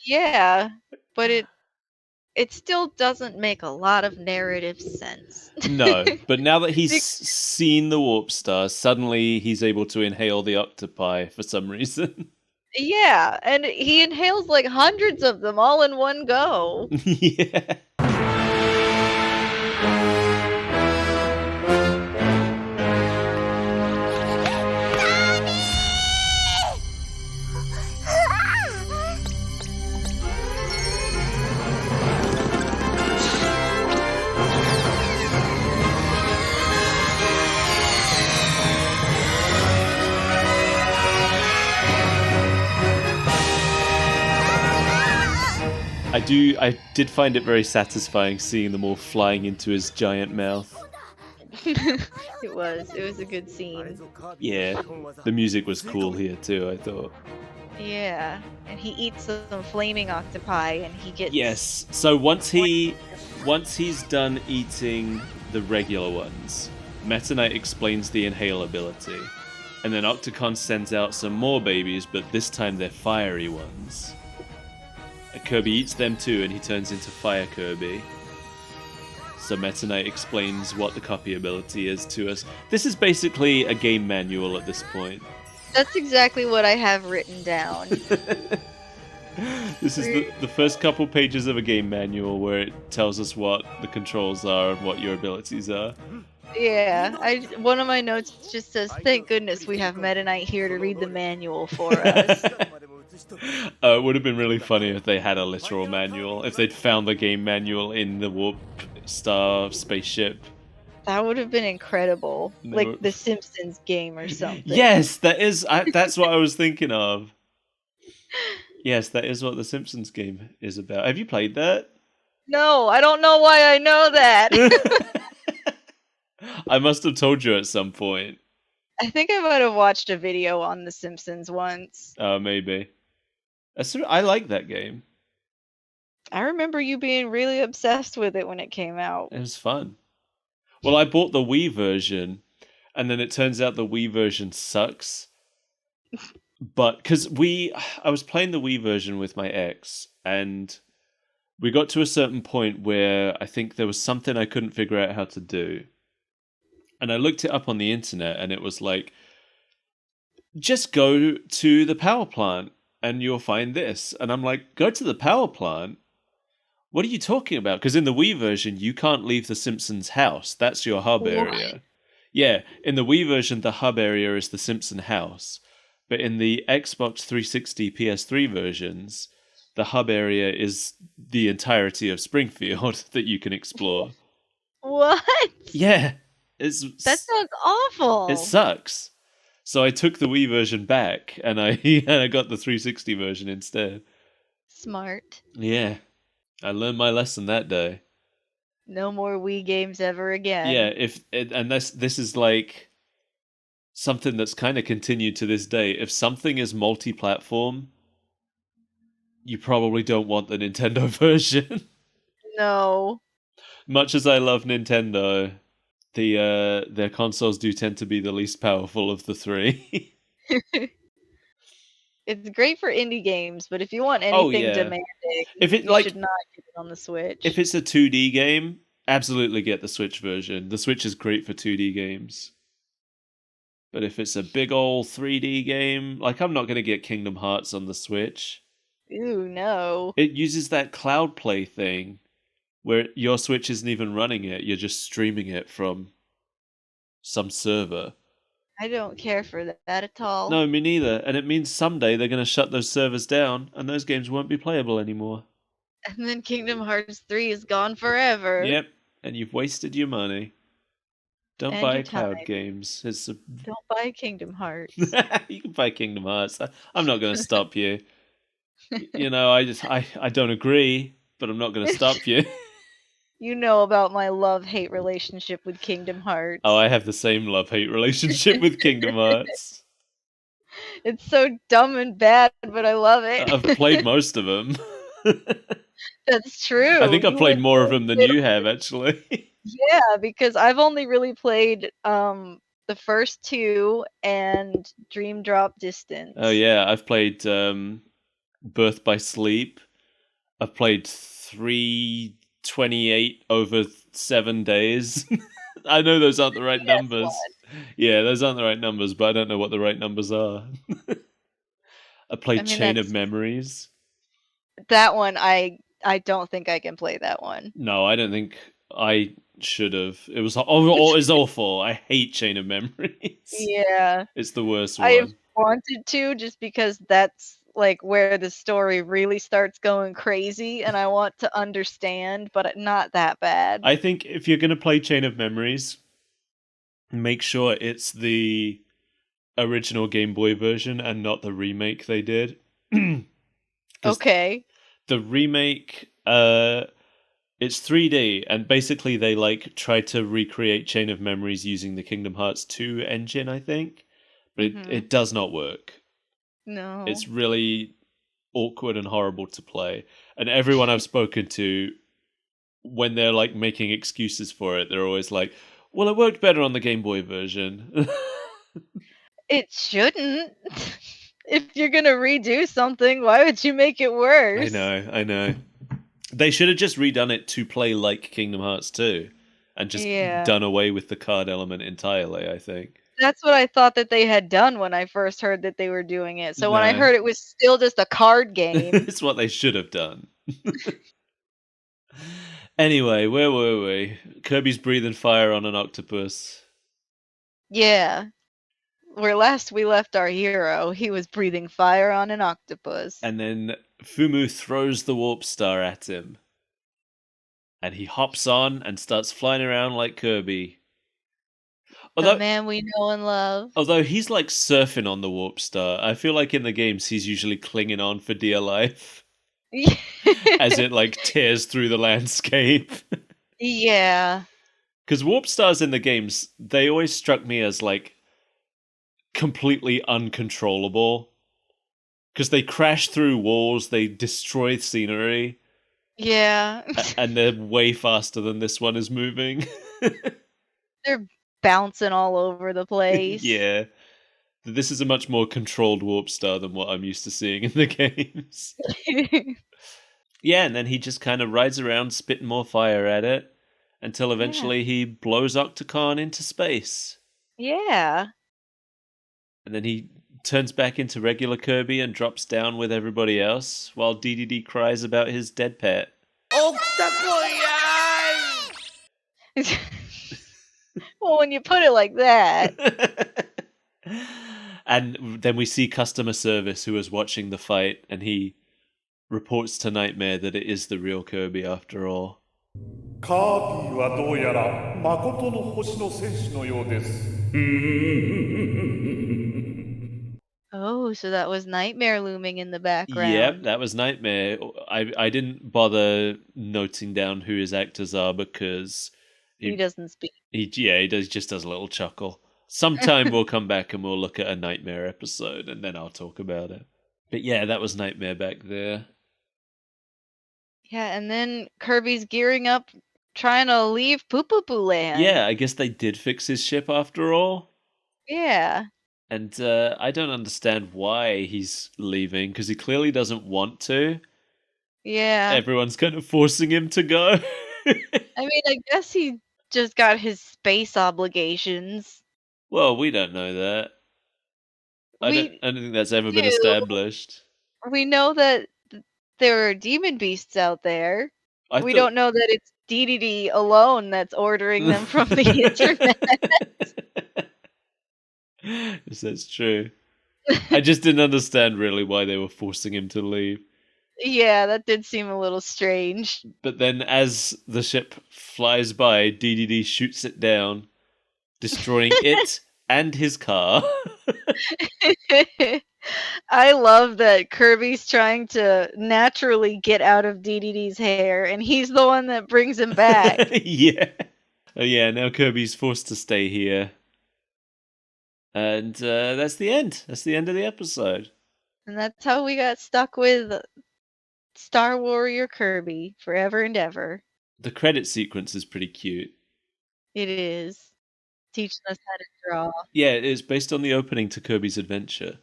A: Yeah, but it still doesn't make a lot of narrative sense.
B: No, but now that he's seen the warp star, suddenly he's able to inhale the octopi for some reason.
A: Yeah, and he inhales like hundreds of them all in one go.
B: Yeah. I did find it very satisfying seeing them all flying into his giant mouth.
A: It was a good scene.
B: Yeah, the music was cool here too, I thought.
A: Yeah, and he eats some flaming octopi and he gets...
B: Yes, so once he's done eating the regular ones, Meta Knight explains the inhale ability. And then Octocon sends out some more babies, but this time they're fiery ones. Kirby eats them too, and he turns into Fire Kirby. So Meta Knight explains what the copy ability is to us. This is basically a game manual at this point.
A: That's exactly what I have written down.
B: This is the first couple pages of a game manual where it tells us what the controls are and what your abilities are.
A: Yeah, one of my notes just says, "Thank goodness we have Meta Knight here to read the manual for us."
B: It would have been really funny if they had a literal manual, if they'd found the game manual in the Warp Star spaceship.
A: That would have been incredible. Like the Simpsons game or something.
B: Yes, that's what I was thinking of. Yes, that is what the Simpsons game is about. Have you played that?
A: No, I don't know why I know that.
B: I must have told you at some point.
A: I think I might have watched a video on The Simpsons once.
B: Maybe. I like that game.
A: I remember you being really obsessed with it when it came out.
B: It was fun. Well, I bought the Wii version, and then it turns out the Wii version sucks. But, because I was playing the Wii version with my ex, and we got to a certain point where I think there was something I couldn't figure out how to do. And I looked it up on the internet, and it was like, just go to the power plant, and you'll find this. And I'm like, go to the power plant? What are you talking about? Because in the Wii version, you can't leave the Simpsons house. That's your hub area. Yeah, in the Wii version, the hub area is the Simpson house. But in the Xbox 360 PS3 versions, the hub area is the entirety of Springfield that you can explore.
A: What?
B: Yeah.
A: That sounds awful.
B: It sucks. So I took the Wii version back, and I and I got the 360 version instead.
A: Smart.
B: Yeah, I learned my lesson that day.
A: No more Wii games ever again.
B: Yeah, and this is like something that's kind of continued to this day. If something is multi-platform, you probably don't want the Nintendo version.
A: No.
B: Much as I love Nintendo, their consoles do tend to be the least powerful of the three.
A: It's great for indie games, but if you want
B: Oh,
A: anything
B: yeah.
A: demanding,
B: If it
A: you
B: like
A: should not get it on the Switch.
B: if it's a 2D game, absolutely get the Switch version. The Switch is great for 2D games. But if it's a big old 3D game, like I'm not going to get Kingdom Hearts on the Switch.
A: Ooh, no.
B: It uses that cloud play thing where your Switch isn't even running it, you're just streaming it from some server.
A: I don't care for that at all.
B: No, me neither. And it means someday they're going to shut those servers down and those games won't be playable anymore.
A: And then Kingdom Hearts 3 is gone forever.
B: Yep. And you've wasted your money. Don't
A: And
B: buy
A: your
B: cloud
A: time.
B: games.
A: Don't buy Kingdom Hearts.
B: You can buy Kingdom Hearts. I'm not going to stop you. You know, I don't agree, but I'm not going to stop you.
A: You know about my love-hate relationship with Kingdom Hearts.
B: Oh, I have the same love-hate relationship with Kingdom Hearts.
A: It's so dumb and bad, but I love it.
B: I've played most of them.
A: That's true.
B: I think I've
A: You
B: played
A: would
B: more of them than
A: really-
B: you have, actually.
A: Yeah, because I've only really played the first two and Dream Drop Distance.
B: Oh yeah, I've played Birth by Sleep. I've played 328 over 7 days. I know those aren't the right numbers. Yeah, those aren't the right numbers, but I don't know what the right numbers are. I played Chain of Memories.
A: That one, I don't think I can play that one.
B: No, I don't think I should have. It was awful. I hate Chain of Memories.
A: Yeah.
B: It's the worst one.
A: I wanted to just because that's like where the story really starts going crazy and I want to understand, but not that bad.
B: I think if you're going to play Chain of Memories, make sure it's the original Game Boy version and not the remake they did.
A: Okay.
B: The remake, it's 3D, and basically they like try to recreate Chain of Memories using the Kingdom Hearts 2 engine, I think, but it does not work.
A: No.
B: It's really awkward and horrible to play. And everyone I've spoken to, when they're like making excuses for it, they're always like, well, it worked better on the Game Boy version.
A: It shouldn't. If you're gonna redo something, why would you make it worse?
B: I know. They should have just redone it to play like Kingdom Hearts 2 and just done away with the card element entirely, I think.
A: That's what I thought that they had done when I first heard that they were doing it. So when I heard it was still just a card game.
B: It's what they should have done. Anyway, where were we? Kirby's breathing fire on an octopus.
A: Yeah. Where last we left our hero, he was breathing fire on an octopus.
B: And then Fumu throws the warp star at him. And he hops on and starts flying around like Kirby.
A: The man we know and love.
B: Although he's like surfing on the warp star. I feel like in the games he's usually clinging on for dear life. As it like tears through the landscape.
A: Yeah.
B: Because warp stars in the games, they always struck me as like completely uncontrollable. Because they crash through walls, they destroy scenery.
A: Yeah.
B: And they're way faster than this one is moving.
A: They're bouncing all over the place.
B: Yeah. This is a much more controlled warp star than what I'm used to seeing in the games. Yeah, and then he just kind of rides around spitting more fire at it until eventually he blows Octocon into space.
A: Yeah.
B: And then he turns back into regular Kirby and drops down with everybody else while Dedede cries about his dead pet.
A: Well, when you put it like that.
B: And then we see customer service who is watching the fight, and he reports to Nightmare that it is the real Kirby after all.
E: カービィはどうやら誠の星の戦士のようです。
A: Oh, so that was Nightmare looming in the
B: Yep,
A: background.
B: that was Nightmare. I didn't bother noting down who his actors are because
A: He doesn't speak.
B: he just does a little chuckle. Sometime we'll come back and we'll look at a Nightmare episode and then I'll talk about it. But yeah, that was Nightmare back there.
A: Yeah, and then Kirby's gearing up, trying to leave Pupupu Land.
B: Yeah, I guess they did fix his ship after all.
A: Yeah.
B: And I don't understand why he's leaving, because he clearly doesn't want to.
A: Yeah.
B: Everyone's kind of forcing him to go.
A: I mean, I guess he just got his space obligations.
B: Well, we don't know that. I don't think that's ever been
A: do.
B: established.
A: We know that there are demon beasts out there. We don't know that it's Dedede alone that's ordering them from the internet.
B: Yes, that's true. I just didn't understand really why they were forcing him to leave.
A: Yeah, that did seem a little strange.
B: But then as the ship flies by, Dedede shoots it down, destroying it and his car.
A: I love that Kirby's trying to naturally get out of Dedede's hair, and he's the one that brings him back.
B: Yeah. Oh yeah, now Kirby's forced to stay here. And that's the end. That's the end of the episode.
A: And that's how we got stuck with Star Warrior Kirby forever and ever.
B: The credit sequence is pretty cute.
A: It is. Teaching us how to draw.
B: Yeah, it's based on the opening to Kirby's Adventure.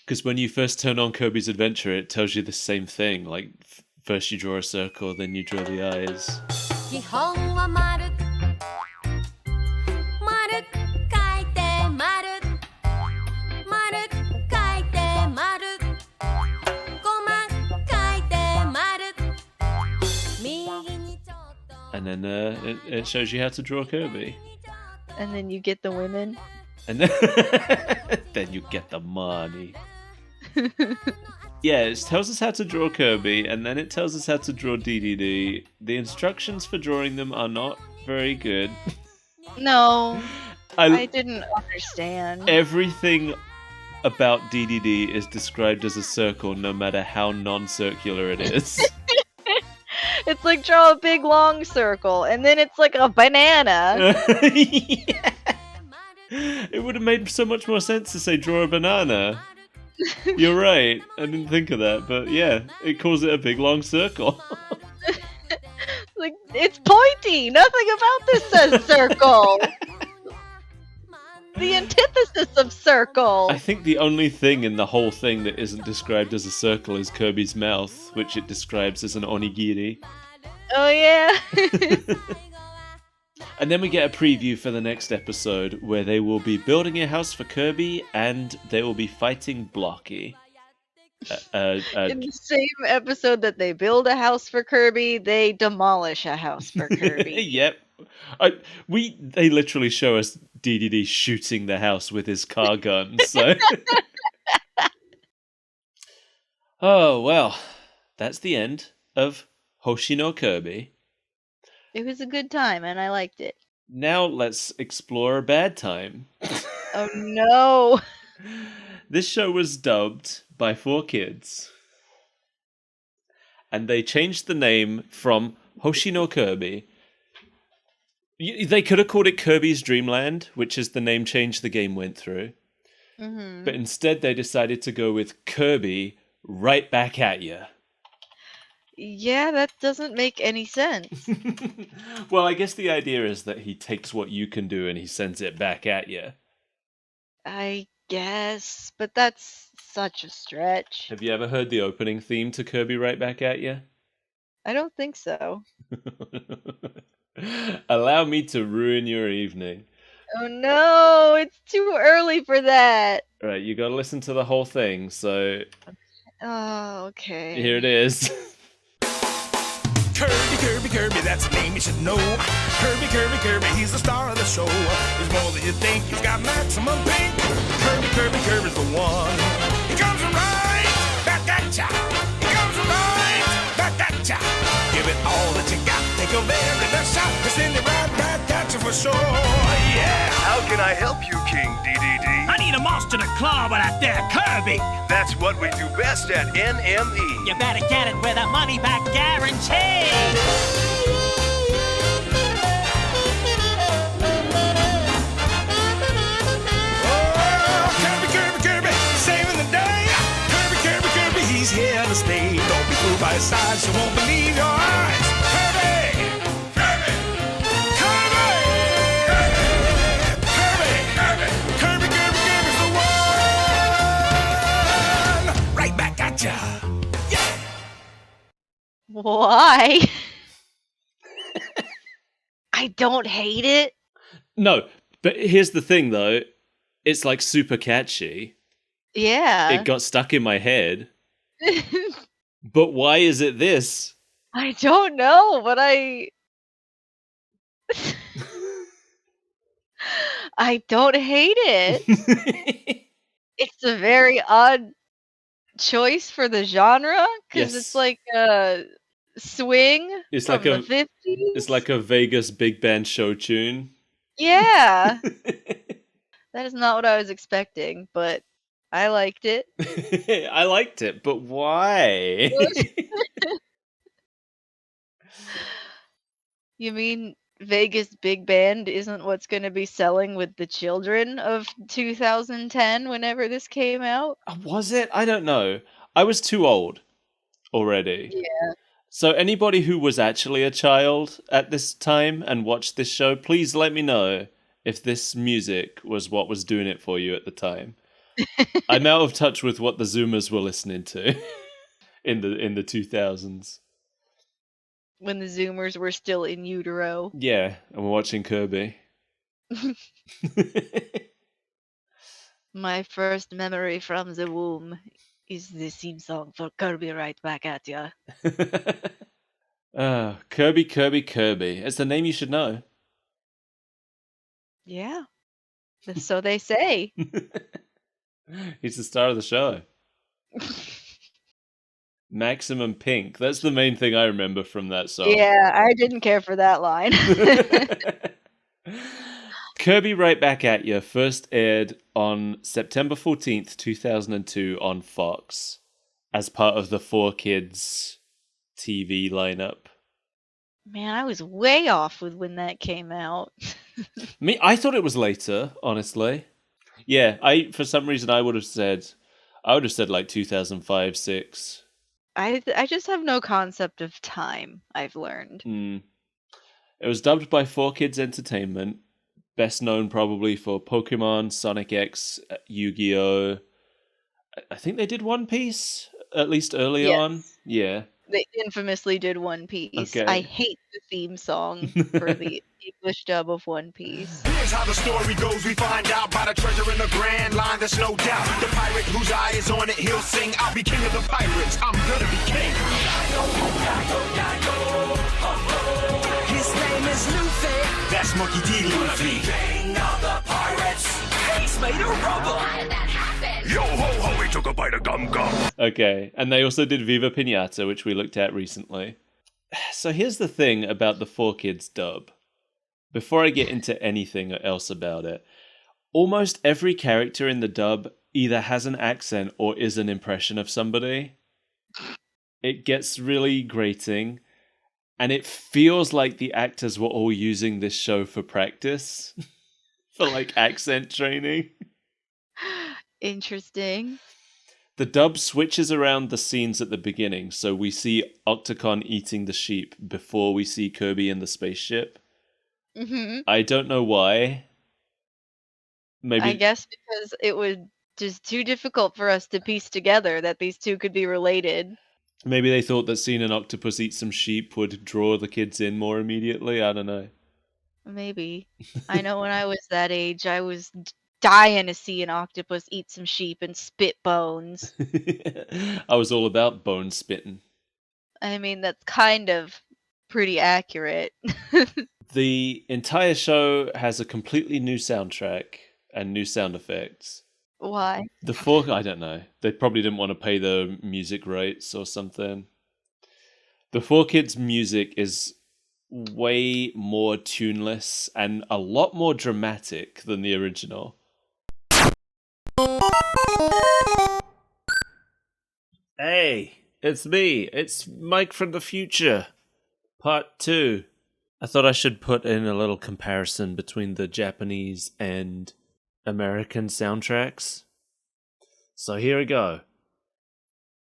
B: Because when you first turn on Kirby's Adventure, it tells you the same thing. Like, first you draw a circle, then you draw the eyes.
D: 基本は丸丸書いて丸丸書いて丸コマ書いて丸右にちょっと
B: And then it shows you how to draw Kirby.
A: And then you get the women.
B: And then, then you get the money. Yeah, it tells us how to draw Kirby, and then it tells us how to draw Dedede. The instructions for drawing them are not very good.
A: No, I didn't understand.
B: Everything about Dedede is described as a circle, no matter how non-circular it is.
A: It's like draw a big long circle, and then it's like a banana.
B: Yeah. It would have made so much more sense to say draw a banana. You're right. I didn't think of that, but yeah, it calls it a big long circle.
A: Like, it's pointy. Nothing about this says circle. The antithesis of circle.
B: I think the only thing in the whole thing that isn't described as a circle is Kirby's mouth, which it describes as an onigiri.
A: Oh yeah.
B: And then we get a preview for the next episode where they will be building a house for Kirby and they will be fighting Blocky.
A: In the same episode that they build a house for Kirby, they demolish a house for Kirby.
B: Yep. They literally show us Dedede shooting the house with his car gun. So. Oh well, that's the end of Hoshino Kirby.
A: It was a good time, and I liked it.
B: Now let's explore a bad time.
A: Oh no!
B: This show was dubbed by 4 kids. And they changed the name from Hoshino Kirby. They could have called it Kirby's Dream Land, which is the name change the game went through.
A: Mm-hmm.
B: But instead they decided to go with Kirby Right Back at Ya.
A: Yeah, that doesn't make any sense.
B: Well, I guess the idea is that he takes what you can do and he sends it back at you.
A: I guess, but that's such a stretch.
B: Have you ever heard the opening theme to Kirby Right Back at You?
A: I don't think so.
B: Allow me to ruin your evening.
A: Oh no, it's too early for that.
B: Right, you gotta listen to the whole thing, so
A: Oh, okay.
B: here it is.
C: Kirby, Kirby, Kirby, that's a name you should know. Kirby, Kirby, Kirby, he's the star of the show. He's more than you think, he's got maximum pink. Kirby, Kirby, Kirby's the one. He comes right back at ya. He comes right back at ya. Give it all that you got, take your very best shot. He'll send it right back at you for the shore. Yeah.
F: How can I help you, King Dedede?
C: I need a monster to claw with that there Kirby.
F: That's what we do best at NME.
G: You better get it with a money back guarantee.
C: Kirby, saving the day. Kirby, he's here to stay. Don't be fooled by his size, you won't believe your eyes. Kirby's the one. Right back at ya. Yeah.
A: Why? I don't hate it.
B: No, but here's the thing, though. It's like super catchy.
A: Yeah.
B: It got stuck in my head. But why is it this?
A: I don't know, but I don't hate it. It's a very odd choice for the genre because
B: Yes.
A: it's like a swing
B: It's
A: from
B: like a-
A: the 50s.
B: It's like a Vegas big band show tune.
A: Yeah. That is not what I was expecting, but I liked it.
B: I liked it, but why?
A: You mean Vegas Big Band isn't what's going to be selling with the children of 2010 whenever this came out?
B: Was it? I don't know. I was too old already.
A: Yeah.
B: So anybody who was actually a child at this time and watched this show, please let me know if this music was what was doing it for you at the time. I'm out of touch with what the Zoomers were listening to in the 2000s.
A: When the Zoomers were still in utero.
B: Yeah, and we're watching Kirby.
A: My first memory from the womb is the theme song for Kirby Right Back at Ya.
B: Kirby. It's the name you should know.
A: Yeah. So they say.
B: He's the star of the show. Maximum Pink. That's the main thing I remember from that song.
A: Yeah, I didn't care for that line.
B: Kirby Right Back at Ya first aired on September 14th, 2002 on Fox as part of the 4Kids TV lineup.
A: Man, I was way off with when that came out.
B: I thought it was later, honestly. Yeah, for some reason I would have said like 2005, 6.
A: I just have no concept of time, I've learned.
B: It was dubbed by 4Kids Entertainment, best known probably for Pokemon, Sonic X, Yu-Gi-Oh! I think they did One Piece, at least early
A: Yes.
B: on. Yeah.
A: They infamously did One Piece.
B: Okay.
A: I hate the theme song for the English dub of One Piece.
C: Here's how the story goes. We find out about a treasure in the Grand Line. There's no doubt. The pirate whose eye is on it, he'll sing. I'll be king of the pirates. I'm gonna be king. His name is Luffy. That's Monkey D. Luffy. King of the pirates. He's made of rubber. Yo ho ho, he took a bite of gum gum.
B: Okay, and they also did Viva Pinata, which we looked at recently. So here's the thing about the 4Kids dub. Before I get into anything else about it, almost every character in the dub either has an accent or is an impression of somebody. It gets really grating, and it feels like the actors were all using this show for practice, for like accent training.
A: Interesting.
B: The dub switches around the scenes at the beginning, so we see Octocon eating the sheep before we see Kirby in the spaceship.
A: Hmm.
B: I don't know why. Maybe
A: I guess because it was just too difficult for us to piece together that these two could be related.
B: maybe they thought that seeing an octopus eat some sheep would draw the kids in more immediately. I don't know.
A: Maybe. I know when I was that age, I was dying to see an octopus eat some sheep and spit bones.
B: I was all about bone spitting.
A: I mean, that's kind of pretty accurate.
B: The entire show has a completely new soundtrack and new sound effects.
A: Why?
B: I don't know. They probably didn't want to pay the music rates or something. The 4Kids music is way more tuneless and a lot more dramatic than the original. Hey, it's me. It's Mike from the future. Part 2. I thought I should put in a little comparison between the Japanese and American soundtracks. So here we go.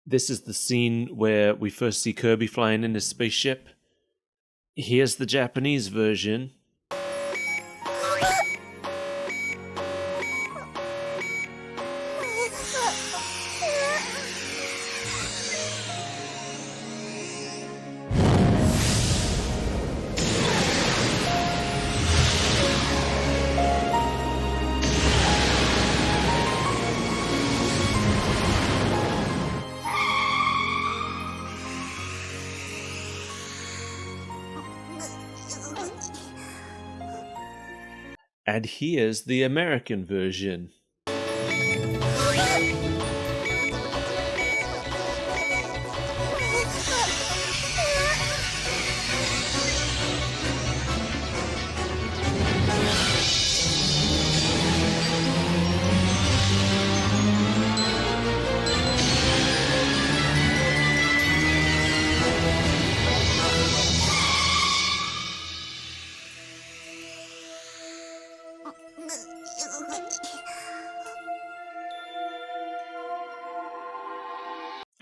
B: This is the scene where we first see Kirby flying in his spaceship. Here's the Japanese version. And here's the American version.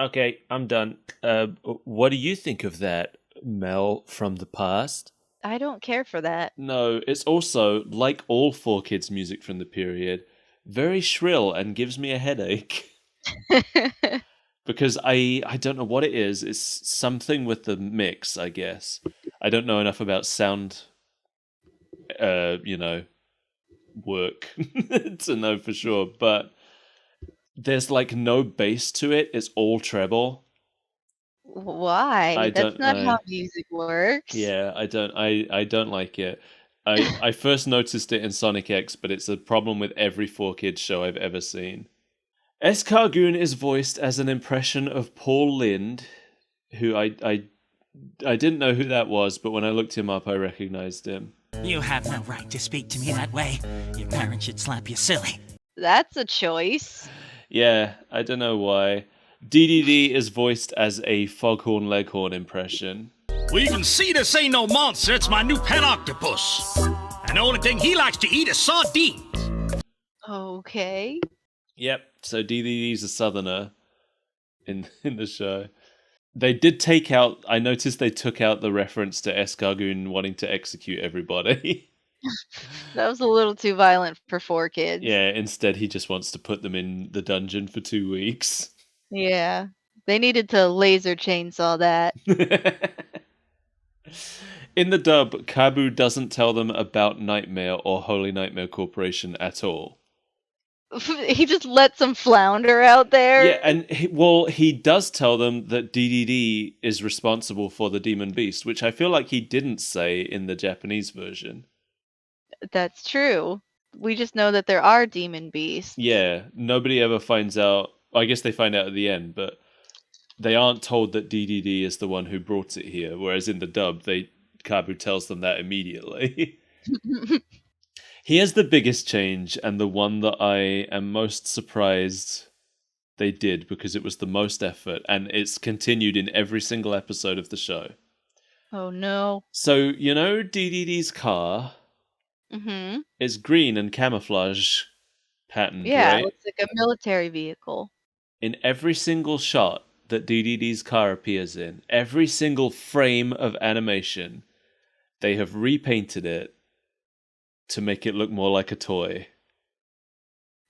B: Okay, I'm done. What do you think of that, Mel from the past?
A: I don't care for that.
B: No, it's also, like all 4Kids music from the period, very shrill and gives me a headache. Because I don't know what it is. It's something with the mix, I guess. I don't know enough about sound, work to know for sure. But there's like no bass to it. It's all treble.
A: Why?
B: I
A: That's
B: don't
A: not
B: know.
A: how music works.
B: Yeah, I don't like it. I first noticed it in Sonic X, but it's a problem with every 4Kids show I've ever seen. Escargoon is voiced as an impression of Paul Lynde, who I didn't know who that was, but when I looked him up, I recognized him.
G: You have no right to speak to me that way. Your parents should slap you silly.
A: That's a choice.
B: Yeah, I don't know why. Dedede is voiced as a Foghorn Leghorn impression.
C: Well, you can see this ain't no monster. It's my new pet octopus. And the only thing he likes to eat is sardines.
A: Okay.
B: Yep, so Dedede's a southerner in the show. They did take out, I noticed they took out the reference to Escargoon wanting to execute everybody.
A: That was a little too violent for 4Kids.
B: Yeah, instead he just wants to put them in the dungeon for 2 weeks.
A: Yeah. They needed to laser chainsaw that.
B: In the dub, Kabu doesn't tell them about Nightmare or Holy Nightmare Corporation at all.
A: He just lets them flounder out there.
B: Yeah, and he does tell them that Dedede is responsible for the Demon Beast, which I feel like he didn't say in the Japanese version.
A: That's true. We just know that there are demon beasts.
B: Yeah, nobody ever finds out. I guess they find out at the end, but they aren't told that Dedede is the one who brought it here, whereas in the dub, Kabu tells them that immediately. Here's the biggest change, and the one that I am most surprised they did, because it was the most effort, and it's continued in every single episode of the show.
A: Oh no.
B: So, you know Dedede's car
A: Mm-hmm.
B: is green and camouflage patterned,
A: Yeah,
B: right?
A: it looks like a military vehicle.
B: In every single shot that Dedede's car appears in, every single frame of animation, they have repainted it to make it look more like a toy.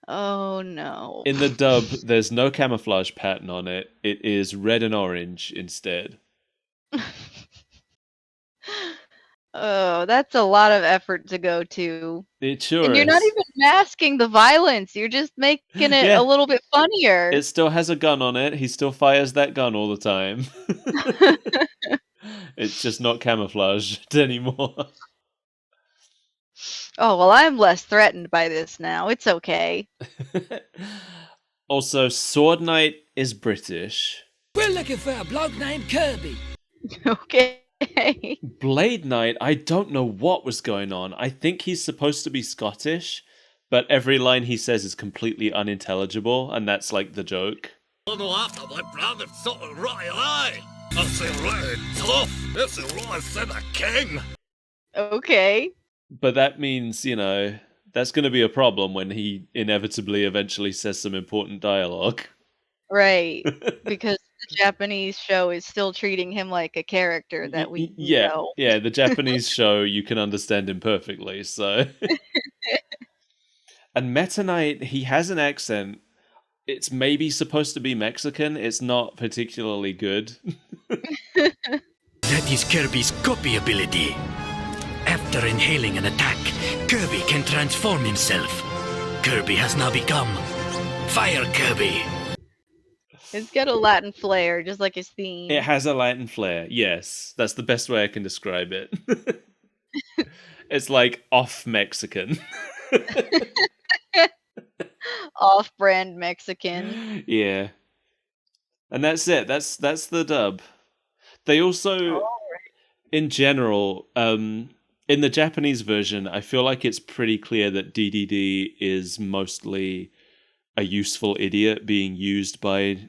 A: Oh no.
B: In the dub, there's no camouflage pattern on it. It is red and orange instead.
A: Oh, that's a lot of effort to go to.
B: It sure
A: And you're
B: is.
A: not even masking the violence. You're just making it
B: Yeah.
A: a little bit funnier.
B: It still has a gun on it. He still fires that gun all the time. It's just not camouflaged anymore.
A: Oh, well, I'm less threatened by this now. It's okay.
B: Also, Sword Knight is British.
H: We're looking for a bloke named Kirby.
A: Okay. Okay.
B: Blade Knight, I don't know what was going on. I think he's supposed to be Scottish, but every line he says is completely unintelligible, and that's like the joke.
C: after my brother sort of right eye. I say right tough. This is what I said a king.
A: Okay.
B: But that means, that's going to be a problem when he inevitably eventually says some important dialogue.
A: Right. Because the Japanese show is still treating him like a character that we know.
B: Yeah, the Japanese show, you can understand him perfectly, so. And Meta Knight, he has an accent. It's maybe supposed to be Mexican. It's not particularly good.
G: That is Kirby's copy ability. After inhaling an attack, Kirby can transform himself. Kirby has now become Fire Kirby.
A: It's got a Latin flair, just like his theme.
B: It has a Latin flair, yes. That's the best way I can describe it. It's like off Mexican.
A: Off-brand Mexican.
B: Yeah. And that's it. That's the dub. They also, in general, in the Japanese version, I feel like it's pretty clear that Dedede is mostly a useful idiot being used by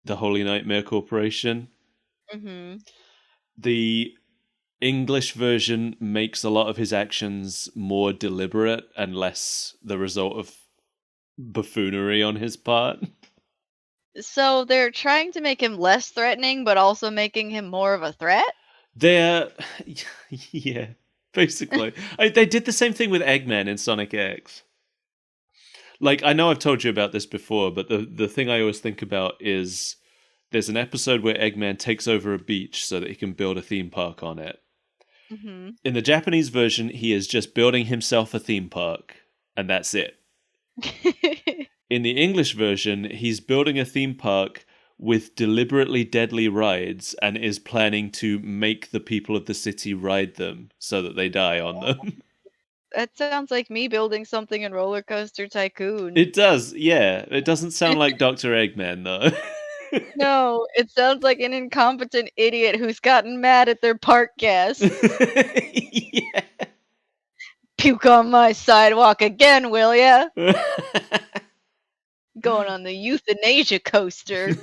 B: the Holy Nightmare Corporation.
A: Mm-hmm.
B: The English version makes a lot of his actions more deliberate and less the result of buffoonery on his part.
A: So they're trying to make him less threatening, but also making him more of a threat?
B: They're... yeah, basically. They did the same thing with Eggman in Sonic X. Like, I know I've told you about this before, but the thing I always think about is there's an episode where Eggman takes over a beach so that he can build a theme park on it.
A: Mm-hmm.
B: In the Japanese version, he is just building himself a theme park, and that's it. In the English version, he's building a theme park with deliberately deadly rides and is planning to make the people of the city ride them so that they die on them.
A: That sounds like me building something in Roller Coaster Tycoon.
B: It does, yeah. It doesn't sound like Dr. Eggman, though.
A: No, it sounds like an incompetent idiot who's gotten mad at their park guest.
B: Yeah.
A: Puke on my sidewalk again, will ya? Going on the euthanasia coaster.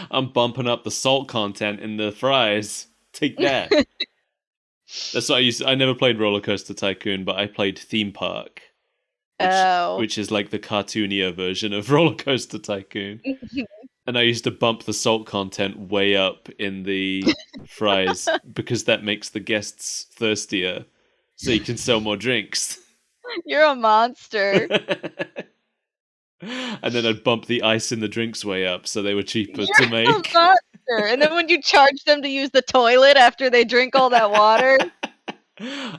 B: I'm bumping up the salt content in the fries. Take that. That's what I never played Roller Coaster Tycoon, but I played Theme Park. Which is like the cartoonier version of Roller Coaster Tycoon. And I used to bump the salt content way up in the fries because that makes the guests thirstier, so you can sell more drinks.
A: You're a monster.
B: And then I'd bump the ice in the drinks way up so they were cheaper to make.
A: You're a monster. And then when you charge them to use the toilet after they drink all that water.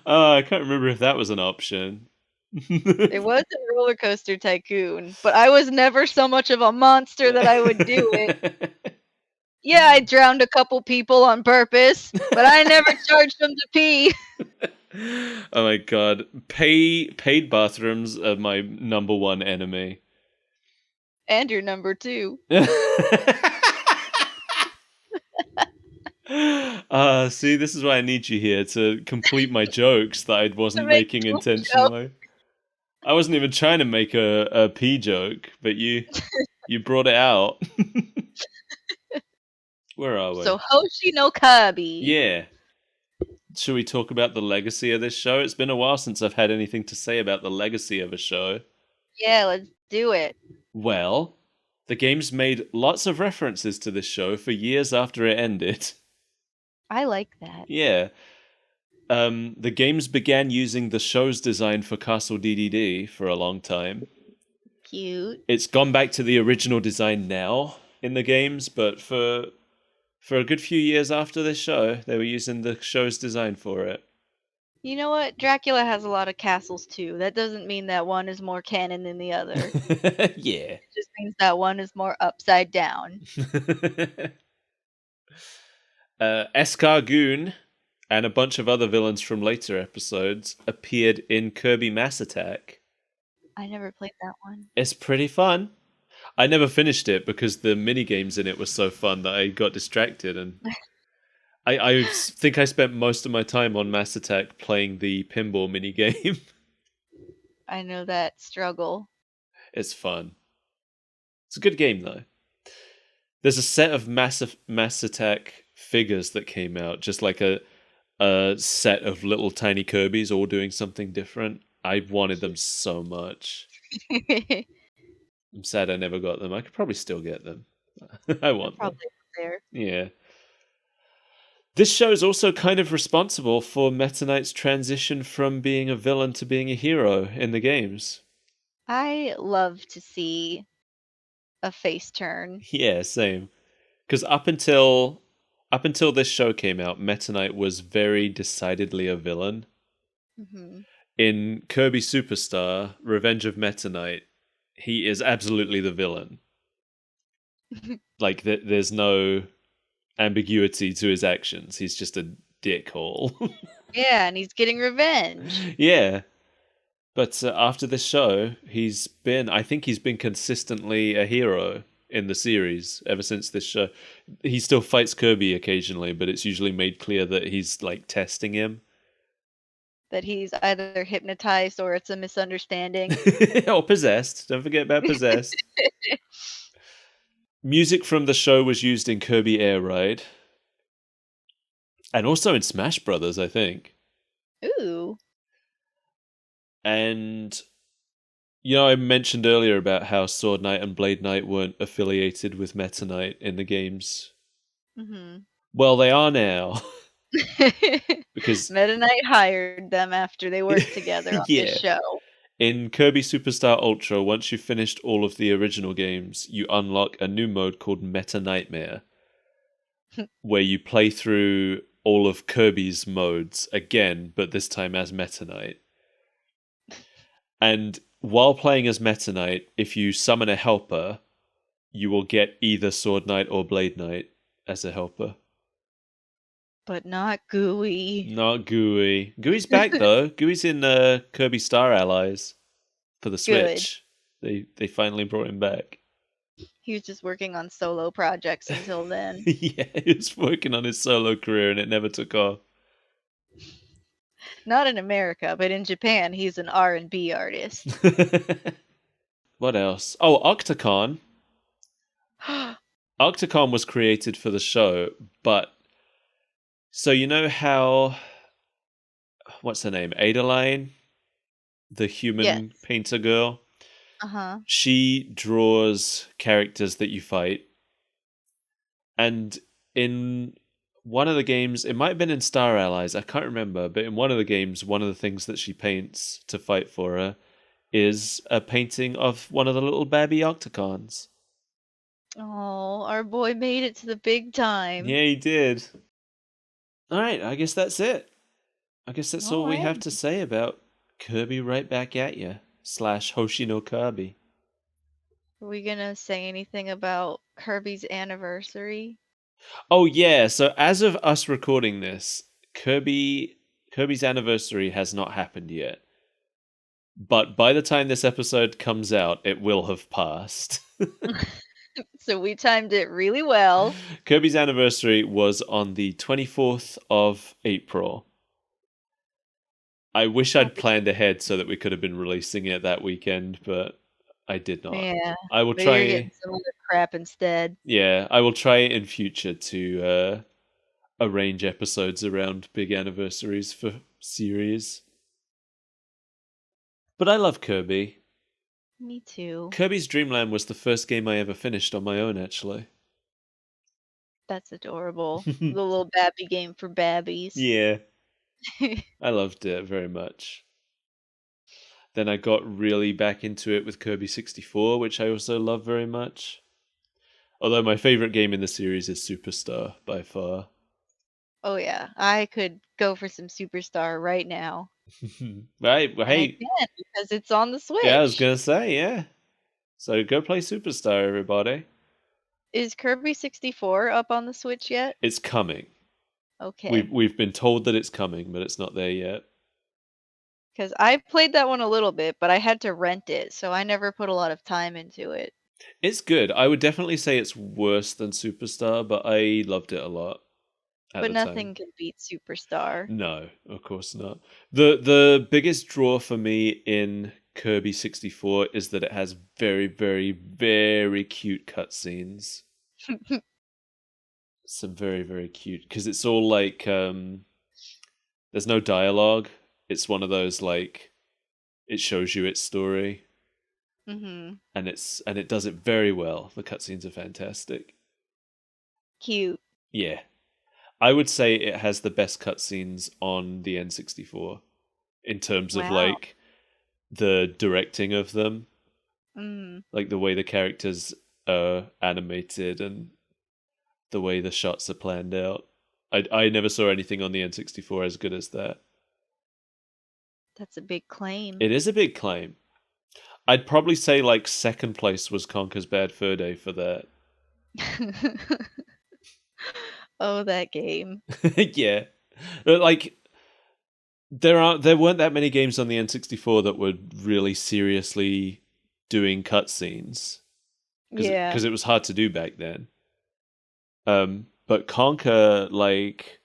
B: I can't remember if that was an option.
A: It was in Roller Coaster Tycoon, but I was never so much of a monster that I would do it. Yeah, I drowned a couple people on purpose, but I never charged them to pee.
B: Oh my god. Paid bathrooms are my number one enemy.
A: And your number 2.
B: See, this is why I need you here to complete my jokes that I wasn't
A: make
B: making
A: a
B: intentionally. I wasn't even trying to make a pee joke, but you brought it out. Where are we?
A: So Hoshi no Kabi.
B: Yeah. Should we talk about the legacy of this show? It's been a while since I've had anything to say about the legacy of a show.
A: Yeah, let's do it.
B: Well, the games made lots of references to this show for years after it ended.
A: I like that.
B: Yeah. The games began using the show's design for Castle Dedede for a long time.
A: Cute.
B: It's gone back to the original design now in the games, but for a good few years after this show, they were using the show's design for it.
A: You know what? Dracula has a lot of castles too. That doesn't mean that one is more canon than the other.
B: Yeah.
A: It just means that one is more upside down.
B: Escargoon and a bunch of other villains from later episodes appeared in Kirby Mass Attack.
A: I never played that one.
B: It's pretty fun. I never finished it because the minigames in it were so fun that I got distracted. And I think I spent most of my time on Mass Attack playing the pinball minigame.
A: I know that struggle.
B: It's fun. It's a good game, though. There's a set of Mass Attack figures that came out, just like a set of little tiny Kirbys all doing something different. I wanted them so much. I'm sad I never got them. I could probably still get them. I want them.
A: Probably there.
B: Yeah. This show is also kind of responsible for Meta Knight's transition from being a villain to being a hero in the games.
A: I love to see a face turn.
B: Yeah, same. Because up until this show came out, Meta Knight was very decidedly a villain.
A: Hmm.
B: In Kirby Superstar, Revenge of Meta Knight, he is absolutely the villain. Like, there's no ambiguity to his actions. He's just a dickhole.
A: Yeah, and he's getting revenge.
B: Yeah. But after this show, I think he's been consistently a hero in the series ever since this show. He still fights Kirby occasionally, but it's usually made clear that he's like testing him.
A: That he's either hypnotized or it's a misunderstanding.
B: Or possessed. Don't forget about possessed. Music from the show was used in Kirby Air Ride. And also in Smash Brothers, I think.
A: Ooh.
B: And, you know, I mentioned earlier about how Sword Knight and Blade Knight weren't affiliated with Meta Knight in the games.
A: Mm-hmm.
B: Well, they are now. Because
A: Meta Knight hired them after they worked together on
B: Yeah.
A: this show.
B: in Kirby Superstar Ultra, once you've finished all of the original games, you unlock a new mode called Meta Nightmare, where you play through all of Kirby's modes again, but this time as Meta Knight. And while playing as Meta Knight, if you summon a helper, you will get either Sword Knight or Blade Knight as a helper.
A: But not Gooey.
B: Not Gooey. Gooey's back though. Gooey's in Kirby Star Allies for the Switch. They finally brought him back.
A: He was just working on solo projects until then.
B: Yeah, he was working on his solo career and it never took off.
A: Not in America, but in Japan, he's an R&B artist.
B: What else? Oh, Octocon. Octocon was created for the show, but so you know how what's her name? Adaline, the human
A: Yes.
B: painter girl.
A: Uh-huh.
B: She draws characters that you fight. And in one of the games, it might have been in Star Allies, I can't remember, but in one of the games, one of the things that she paints to fight for her is a painting of one of the little babby Octocons.
A: Oh, our boy made it to the big time.
B: Yeah, he did. All right, I guess that's it. I guess that's all we have
A: Alright.
B: to say about Kirby Right Back at Ya / Hoshi no Kirby.
A: Are we gonna say anything about Kirby's anniversary?
B: Oh yeah, so as of us recording this, Kirby's anniversary has not happened yet. But by the time this episode comes out, it will have passed.
A: So we timed it really well.
B: Kirby's anniversary was on the 24th of April. I wish I'd planned ahead so that we could have been releasing it that weekend, but I did not.
A: Yeah.
B: I will
A: But you're
B: try.
A: getting some other crap instead.
B: Yeah, I will try in future to arrange episodes around big anniversaries for series. But I love Kirby.
A: Me too.
B: Kirby's Dream Land was the first game I ever finished on my own, actually.
A: That's adorable. The little babby game for babbies.
B: Yeah, I loved it very much. Then I got really back into it with Kirby 64, which I also love very much. Although my favorite game in the series is Superstar, by far.
A: Oh yeah, I could go for some Superstar right now.
B: Right, well,
A: And I
B: hey,
A: can because it's on the Switch.
B: yeah, I was going to say, yeah. So go play Superstar, everybody.
A: Is Kirby 64 up on the Switch yet?
B: It's coming.
A: Okay.
B: We've been told that it's coming, but it's not there yet.
A: Because I played that one a little bit, but I had to rent it, so I never put a lot of time into it.
B: It's good. I would definitely say it's worse than Superstar, but I loved it a lot. at
A: But
B: the time.
A: nothing can beat Superstar.
B: No, of course not. The biggest draw for me in Kirby 64 is that it has very, very, very cute cutscenes. Some very, very cute, because it's all like there's no dialogue. It's one of those like it shows you its story,
A: Mm-hmm.
B: and it does it very well. The cutscenes are fantastic.
A: Cute.
B: Yeah. I would say it has the best cutscenes on the N64 in terms of
A: Wow.
B: like the directing of them,
A: Mm.
B: like the way the characters are animated and the way the shots are planned out. I never saw anything on the N64 as good as that.
A: That's a big claim.
B: It is a big claim. I'd probably say like second place was Conker's Bad Fur Day for that.
A: Oh, that game.
B: Yeah. Like there weren't that many games on the N64 that were really seriously doing cutscenes.
A: Yeah.
B: Because it was hard to do back then. But Conker, like,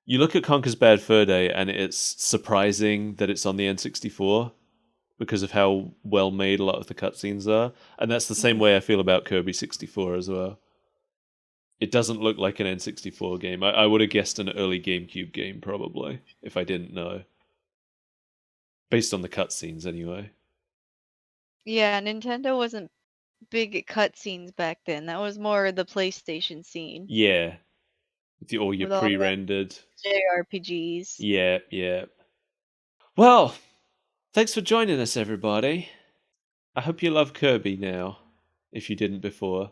B: you look at Conker's Bad Fur Day, and it's surprising that it's on the N64 because of how well made a lot of the cutscenes are, and that's the same way I feel about Kirby 64 as well. It doesn't look like an N64 game. I would have guessed an early GameCube game probably if I didn't know, based on the cutscenes anyway.
A: Yeah, Nintendo wasn't big at cutscenes back then. That was more the PlayStation scene
B: Yeah, all your
A: with all the
B: pre-rendered.
A: JRPGs.
B: Yeah, yeah. Well, thanks for joining us, everybody. I hope you love Kirby now, if you didn't before.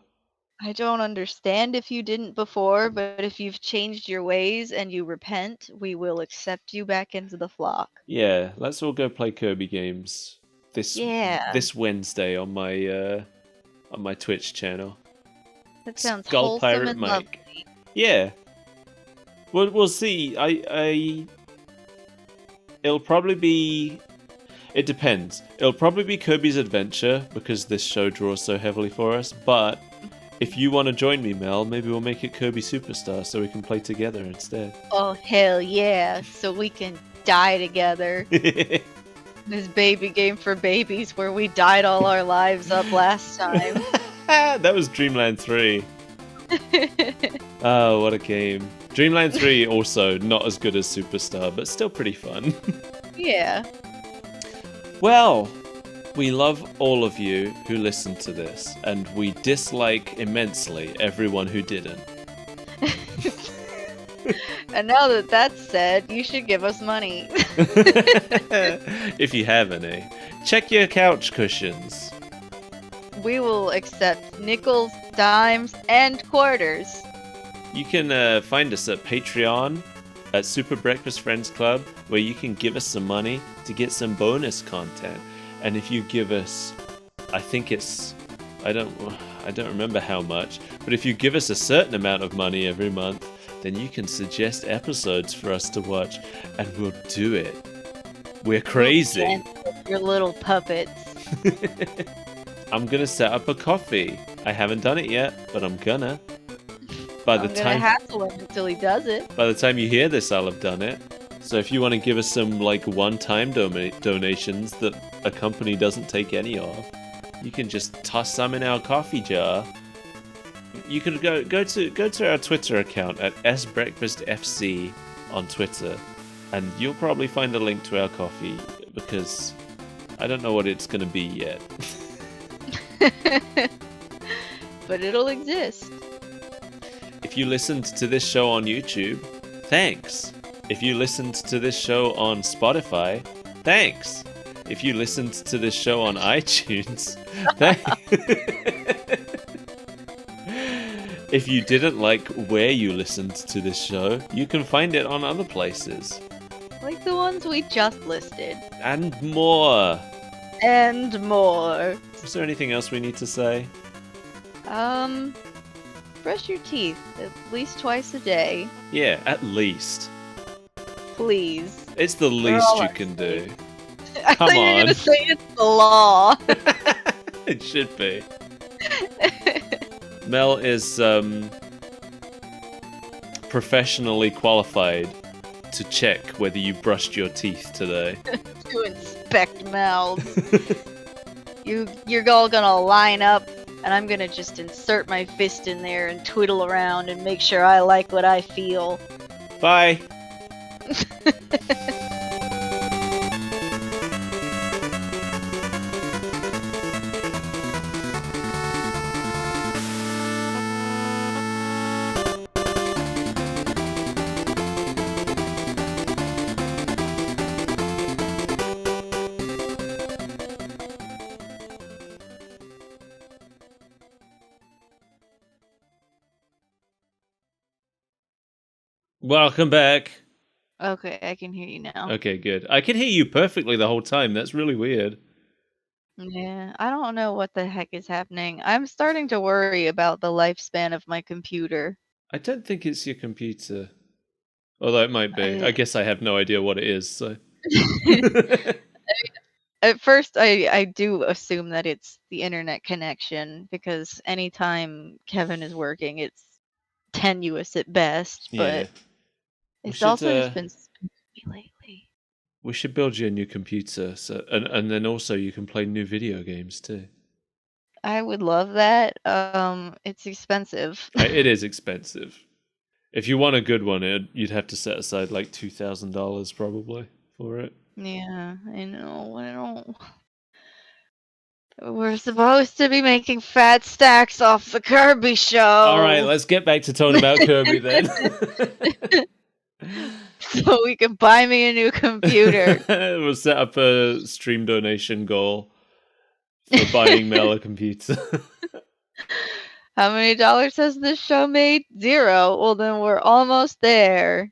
A: I don't understand if you didn't before, but if you've changed your ways and you repent, we will accept you back into the flock.
B: Yeah, let's all go play Kirby games this Wednesday on my Twitch channel.
A: That sounds
B: Skull
A: wholesome
B: Pirate
A: and
B: Mike.
A: lovely.
B: Yeah. We'll see. It'll probably be. It depends. It'll probably be Kirby's Adventure because this show draws so heavily for us. But if you want to join me, Mel, maybe we'll make it Kirby Superstar so we can play together instead.
A: Oh, hell yeah. So we can die together. This baby game for babies where we died all our lives up last time.
B: That was Dreamland 3. Oh, what a game. Dreamland 3 also not as good as Superstar, but still pretty fun.
A: Yeah.
B: Well, we love all of you who listened to this, and we dislike immensely everyone who didn't.
A: And now that that's said, you should give us money.
B: If you have any. Check your couch cushions.
A: We will accept nickels, dimes, and quarters.
B: You can find us at Patreon, at Super Breakfast Friends Club, where you can give us some money to get some bonus content. And if you give us, I think it's, I don't remember how much, but if you give us a certain amount of money every month, then you can suggest episodes for us to watch, and we'll do it. We're crazy.
A: Your little puppets.
B: I'm gonna set up a coffee. I haven't done it yet, but I'm gonna.
A: I'm gonna hassle him until he does it.
B: By the time you hear this, I'll have done it. So if you want to give us some like one-time donations that a company doesn't take any of, you can just toss some in our coffee jar. You could go to our Twitter account at sbreakfastfc on Twitter, and you'll probably find a link to our coffee because I don't know what it's gonna be yet.
A: But it'll exist.
B: If you listened to this show on YouTube, thanks. If you listened to this show on Spotify, thanks. If you listened to this show on iTunes, thanks. If you didn't like where you listened to this show, you can find it on other places.
A: Like the ones we just listed.
B: And more.
A: And more.
B: Is there anything else we need to say?
A: Brush your teeth at least twice a day.
B: Yeah, at least.
A: Please.
B: It's the least you can do.
A: I thought you were
B: on.
A: gonna say it's the law.
B: It should be. Mel is professionally qualified to check whether you brushed your teeth today.
A: To inspect mouths. You're all gonna line up, and I'm gonna just insert my fist in there and twiddle around and make sure I like what I feel.
B: Bye. Welcome back.
A: Okay, I can hear you now.
B: Okay, good. I can hear you perfectly the whole time. That's really weird.
A: Yeah, I don't know what the heck is happening. I'm starting to worry about the lifespan of my computer.
B: I don't think it's your computer. Although it might be. I guess I have no idea what it is, so.
A: At first, I do assume that it's the internet connection, because anytime Kevin is working, it's tenuous at best,
B: Yeah.
A: but it's also just been spooky lately.
B: We should build you a new computer, so and then also you can play new video games too.
A: I would love that. It's expensive.
B: It is expensive. If you want a good one, you'd have to set aside like $2,000 probably for it.
A: Yeah, I know. I don't. We're supposed to be making fat stacks off the Kirby show.
B: All right, let's get back to talking about Kirby then.
A: So we can buy me a new computer.
B: We'll set up a stream donation goal for buying Mel a computer.
A: How many dollars has this show made? 0. Well, then we're almost there.